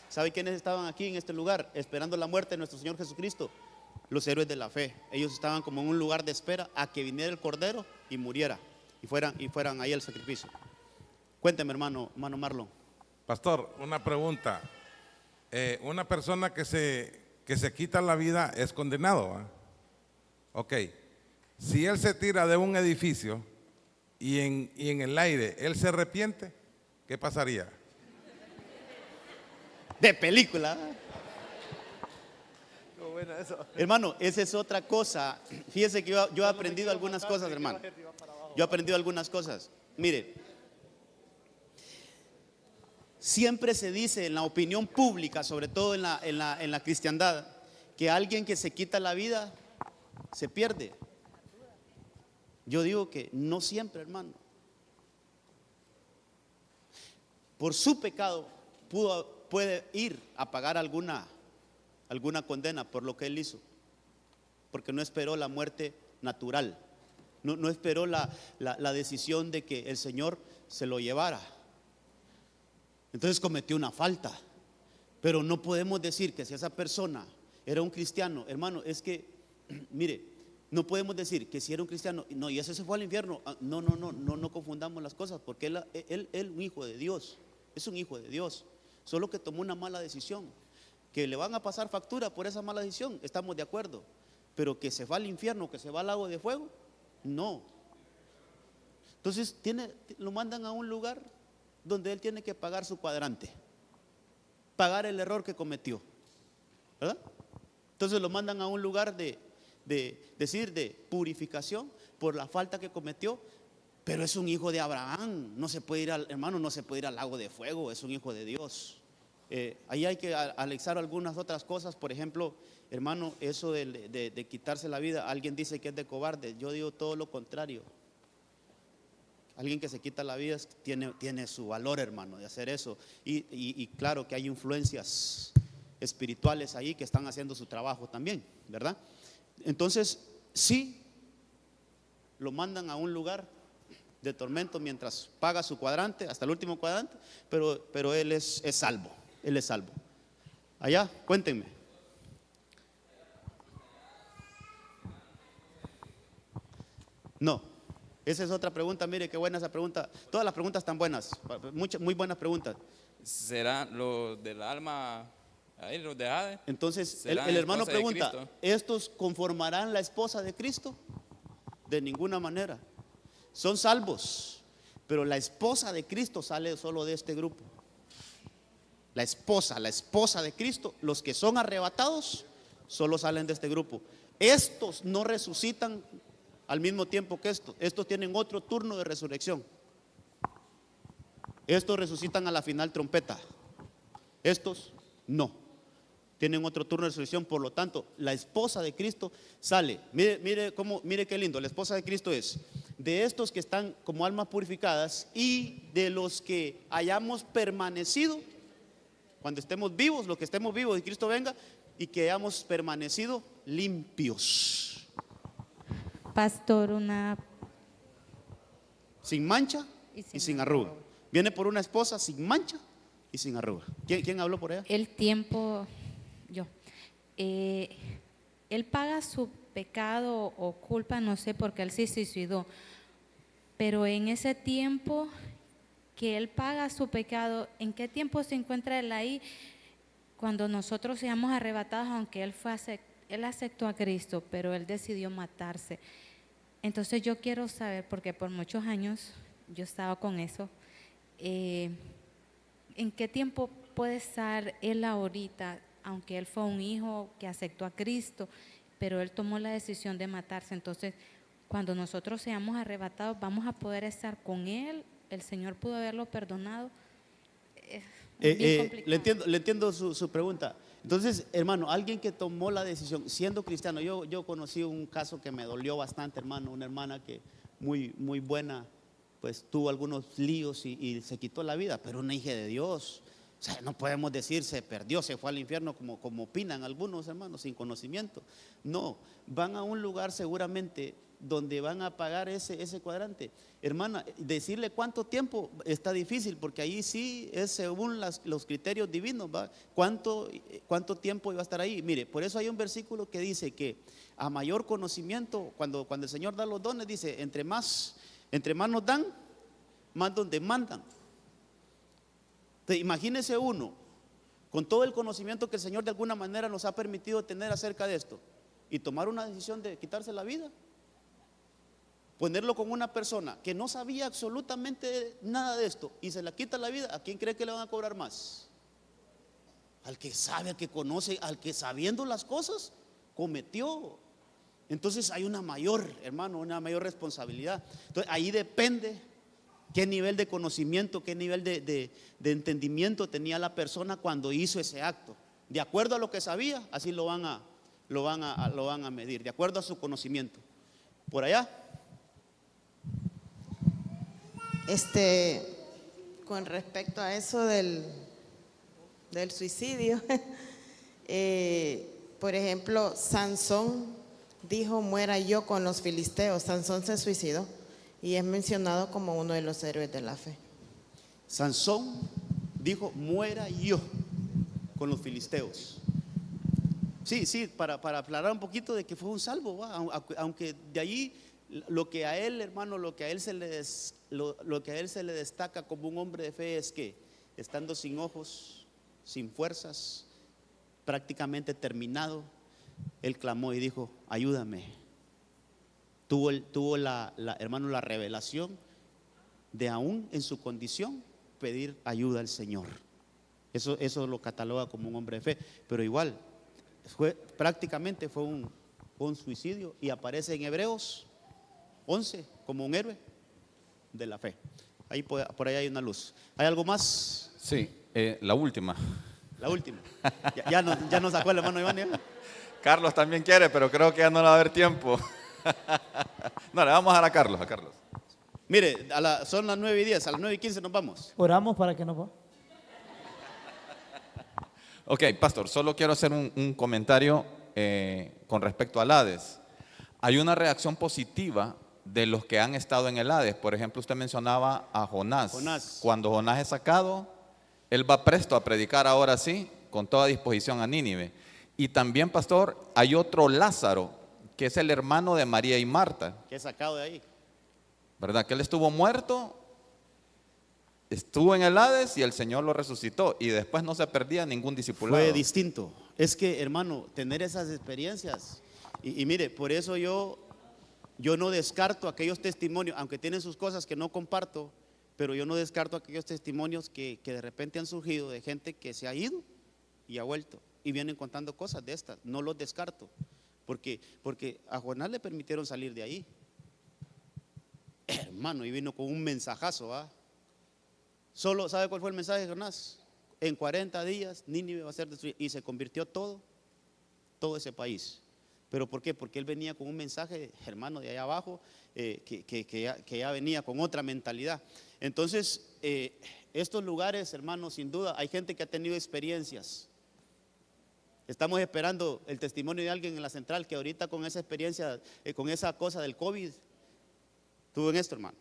¿Sabe quiénes estaban aquí en este lugar esperando la muerte de nuestro Señor Jesucristo? Los héroes de la fe. Ellos estaban como en un lugar de espera a que viniera el Cordero y muriera y fueran ahí al sacrificio. Cuénteme, hermano Marlon. Pastor, una pregunta. Una persona que se quita la vida es condenado, ¿va? Ok. Si él se tira de un edificio y en el aire él se arrepiente, ¿qué pasaría? De película. Hermano, esa es otra cosa. Fíjese que yo he aprendido algunas cosas, hermano. Yo he aprendido algunas cosas. Mire, siempre se dice en la opinión pública, sobre todo en la cristiandad, que alguien que se quita la vida se pierde. Yo digo que no siempre, hermano. Por su pecado puede ir a pagar alguna condena por lo que él hizo, porque no esperó la muerte natural, no esperó la decisión de que el Señor se lo llevara. Entonces cometió una falta. Pero no podemos decir que si esa persona era un cristiano, hermano, es que, mire, no podemos decir que si era un cristiano, no, y ese se fue al infierno. No confundamos las cosas, porque él es un hijo de Dios, es un hijo de Dios, solo que tomó una mala decisión. Que le van a pasar factura por esa mala decisión, estamos de acuerdo, pero que se va al infierno, que se va al lago de fuego, no. Entonces lo mandan a un lugar donde él tiene que pagar su cuadrante, pagar el error que cometió, ¿verdad? Entonces lo mandan a un lugar de purificación por la falta que cometió, pero es un hijo de Abraham, no se puede ir al lago de fuego, es un hijo de Dios. Ahí hay que analizar algunas otras cosas. Por ejemplo, hermano, eso de quitarse la vida, alguien dice que es de cobarde. Yo digo todo lo contrario. Alguien que se quita la vida tiene su valor, hermano, de hacer eso. Y claro que hay influencias espirituales ahí que están haciendo su trabajo también, ¿verdad? Entonces, sí, lo mandan a un lugar de tormento mientras paga su cuadrante, hasta el último cuadrante, pero él es salvo. Él es salvo. Allá, cuéntenme. No, esa es otra pregunta. Mire qué buena esa pregunta. Todas las preguntas están buenas, muy buenas preguntas. ¿Será lo del alma ahí, los de Hades? Entonces el ¿Serán hermano esposa de pregunta, Cristo? ¿estos conformarán la esposa de Cristo? De ninguna manera. Son salvos, pero la esposa de Cristo sale solo de este grupo. La esposa de Cristo, los que son arrebatados, solo salen de este grupo. Estos no resucitan al mismo tiempo que estos tienen otro turno de resurrección. Estos resucitan a la final trompeta, estos no, tienen otro turno de resurrección. Por lo tanto, la esposa de Cristo sale. Mire qué lindo. La esposa de Cristo es de estos que están como almas purificadas y de los que hayamos permanecido cuando estemos vivos, los que estemos vivos y Cristo venga, y que hayamos permanecido limpios, Pastor, sin mancha y sin arruga. Viene por una esposa sin mancha y sin arruga. ¿Quién habló por allá? el tiempo, él paga su pecado o culpa, no sé, porque él se suicidó, pero en ese tiempo que él paga su pecado, ¿en qué tiempo se encuentra él ahí cuando nosotros seamos arrebatados? Aunque él aceptó a Cristo, pero él decidió matarse. Entonces yo quiero saber, porque por muchos años yo estaba con eso, ¿en qué tiempo puede estar él ahorita, aunque él fue un hijo que aceptó a Cristo, pero él tomó la decisión de matarse? Entonces, cuando nosotros seamos arrebatados, ¿vamos a poder estar con él? ¿El Señor pudo haberlo perdonado? Es bien complicado. Le entiendo su pregunta. Entonces, hermano, alguien que tomó la decisión, siendo cristiano, yo conocí un caso que me dolió bastante, hermano, una hermana que muy buena, pues tuvo algunos líos y se quitó la vida, pero una hija de Dios. O sea, no podemos decir se perdió, se fue al infierno como opinan algunos hermanos sin conocimiento. No, van a un lugar seguramente donde van a pagar ese cuadrante. Hermana, decirle cuánto tiempo está difícil, porque ahí sí es según los criterios divinos, ¿va? ¿Cuánto tiempo iba a estar ahí? Mire, por eso hay un versículo que dice que a mayor conocimiento, cuando el Señor da los dones, dice, entre más nos dan, más nos demandan. Entonces, imagínese uno, con todo el conocimiento que el Señor de alguna manera nos ha permitido tener acerca de esto, y tomar una decisión de quitarse la vida. Ponerlo con una persona que no sabía absolutamente nada de esto y se la quita la vida, ¿a quién cree que le van a cobrar más? Al que sabe, al que conoce, al que sabiendo las cosas cometió. Entonces hay una mayor, hermano, una mayor responsabilidad. Entonces ahí depende qué nivel de conocimiento, qué nivel de entendimiento tenía la persona cuando hizo ese acto. De acuerdo a lo que sabía, así lo van a medir, de acuerdo a su conocimiento. Por allá. Con respecto a eso del suicidio, por ejemplo, Sansón dijo, muera yo con los filisteos. Sansón se suicidó y es mencionado como uno de los héroes de la fe. Sansón dijo, muera yo con los filisteos. Sí, para aclarar un poquito de que fue un salvo, ¿va? Aunque de ahí lo que a él, hermano, lo que a él se le destaca como un hombre de fe es que estando sin ojos, sin fuerzas, prácticamente terminado, él clamó y dijo, ayúdame. Tuvo hermano, la revelación de aún en su condición pedir ayuda al Señor. Eso lo cataloga como un hombre de fe, pero igual prácticamente fue un suicidio y aparece en Hebreos 11 como un héroe de la fe. Ahí por ahí hay una luz. ¿Hay algo más? Sí, la última. La última. Ya nos sacó el hermano Iván. ¿Ya? Carlos también quiere, pero creo que ya no le va a haber tiempo. No, le vamos a dar a Carlos. Mire, son las 9:10, a las 9:15 nos vamos. Oramos para que nos va. Ok, pastor, solo quiero hacer un comentario con respecto al Hades. Hay una reacción positiva de los que han estado en el Hades. Por ejemplo, usted mencionaba a Jonás. Cuando Jonás es sacado, él va presto a predicar ahora sí, con toda disposición a Nínive. Y también, pastor, hay otro Lázaro, que es el hermano de María y Marta. Que es sacado de ahí. ¿Verdad? Que él estuvo muerto, estuvo en el Hades y el Señor lo resucitó. Y después no se perdía ningún discipulado. Fue distinto. Es que, hermano, tener esas experiencias. Y mire, por eso yo no descarto aquellos testimonios, aunque tienen sus cosas que no comparto, pero yo no descarto aquellos testimonios que de repente han surgido de gente que se ha ido y ha vuelto y vienen contando cosas de estas. No los descarto, porque a Jonás le permitieron salir de ahí, hermano, y vino con un mensajazo, ¿va? Solo, ¿sabe cuál fue el mensaje de Jonás? En 40 días Nínive va a ser destruida, y se convirtió todo ese país. ¿Pero por qué? Porque él venía con un mensaje, hermano, de allá abajo, que ya venía con otra mentalidad. Entonces, estos lugares, hermano, sin duda, hay gente que ha tenido experiencias. Estamos esperando el testimonio de alguien en la central que ahorita con esa experiencia, con esa cosa del COVID, estuvo en esto, hermano.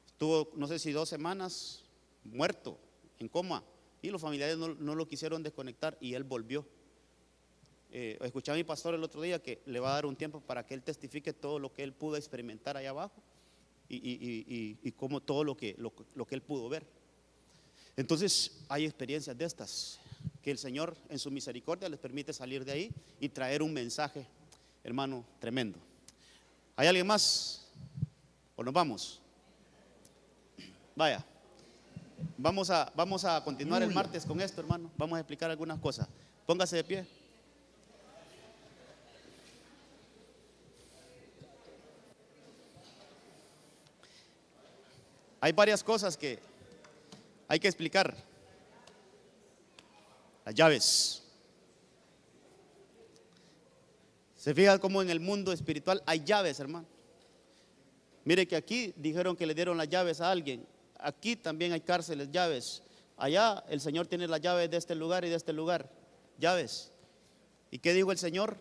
Estuvo, no sé si 2 semanas, muerto, en coma, y los familiares no lo quisieron desconectar y él volvió. Escuché a mi pastor el otro día que le va a dar un tiempo para que él testifique todo lo que él pudo experimentar allá abajo y como todo lo que él pudo ver. Entonces hay experiencias de estas que el Señor en su misericordia les permite salir de ahí y traer un mensaje, hermano, tremendo. ¿Hay alguien más? ¿O nos vamos? Vaya, vamos a continuar el martes con esto, hermano. Vamos a explicar algunas cosas. Póngase de pie. Hay varias cosas que hay que explicar. Las llaves. Se fija cómo en el mundo espiritual hay llaves, hermano. Mire que aquí dijeron que le dieron las llaves a alguien. Aquí también hay cárceles, llaves. allá el Señor tiene las llaves de este lugar y de este lugar. Llaves. ¿Y qué dijo el Señor?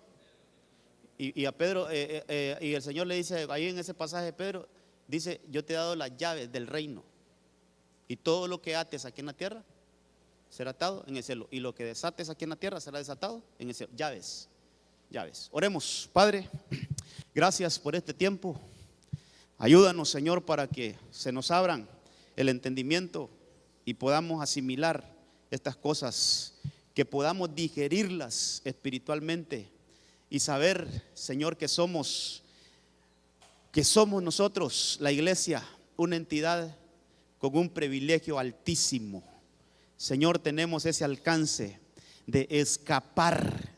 Y a Pedro, y el Señor le dice, ahí en ese pasaje, Pedro, dice, yo te he dado las llaves del reino. Y todo lo que ates aquí en la tierra será atado en el cielo. Y lo que desates aquí en la tierra será desatado en el cielo. Llaves, llaves. Oremos, Padre, gracias por este tiempo. Ayúdanos, Señor, para que se nos abran el entendimiento y podamos asimilar estas cosas, que podamos digerirlas espiritualmente y saber, Señor, que somos nosotros, la iglesia, una entidad con un privilegio altísimo. Señor, tenemos ese alcance de escapar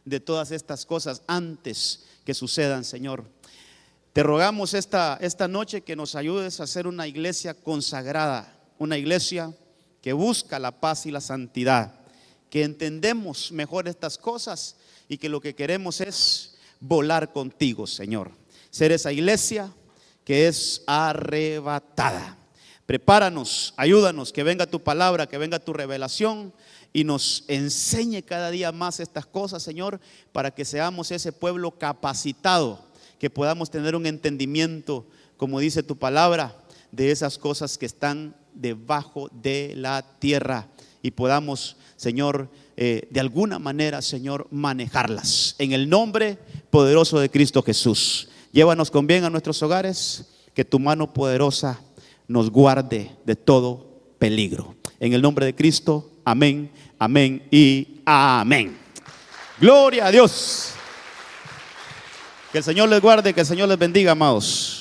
de todas estas cosas antes que sucedan, Señor. Te rogamos esta noche que nos ayudes a ser una iglesia consagrada, una iglesia que busca la paz y la santidad, que entendemos mejor estas cosas y que lo que queremos es volar contigo, Señor. Ser esa iglesia que es arrebatada. Prepáranos, ayúdanos, que venga tu palabra, que venga tu revelación y nos enseñe cada día más estas cosas, Señor, para que seamos ese pueblo capacitado, que podamos tener un entendimiento, como dice tu palabra, de esas cosas que están debajo de la tierra y podamos, Señor, de alguna manera, Señor, manejarlas. En el nombre poderoso de Cristo Jesús. Llévanos con bien a nuestros hogares, que tu mano poderosa nos guarde de todo peligro. En el nombre de Cristo, amén, amén y amén. Gloria a Dios. Que el Señor les guarde, que el Señor les bendiga, amados.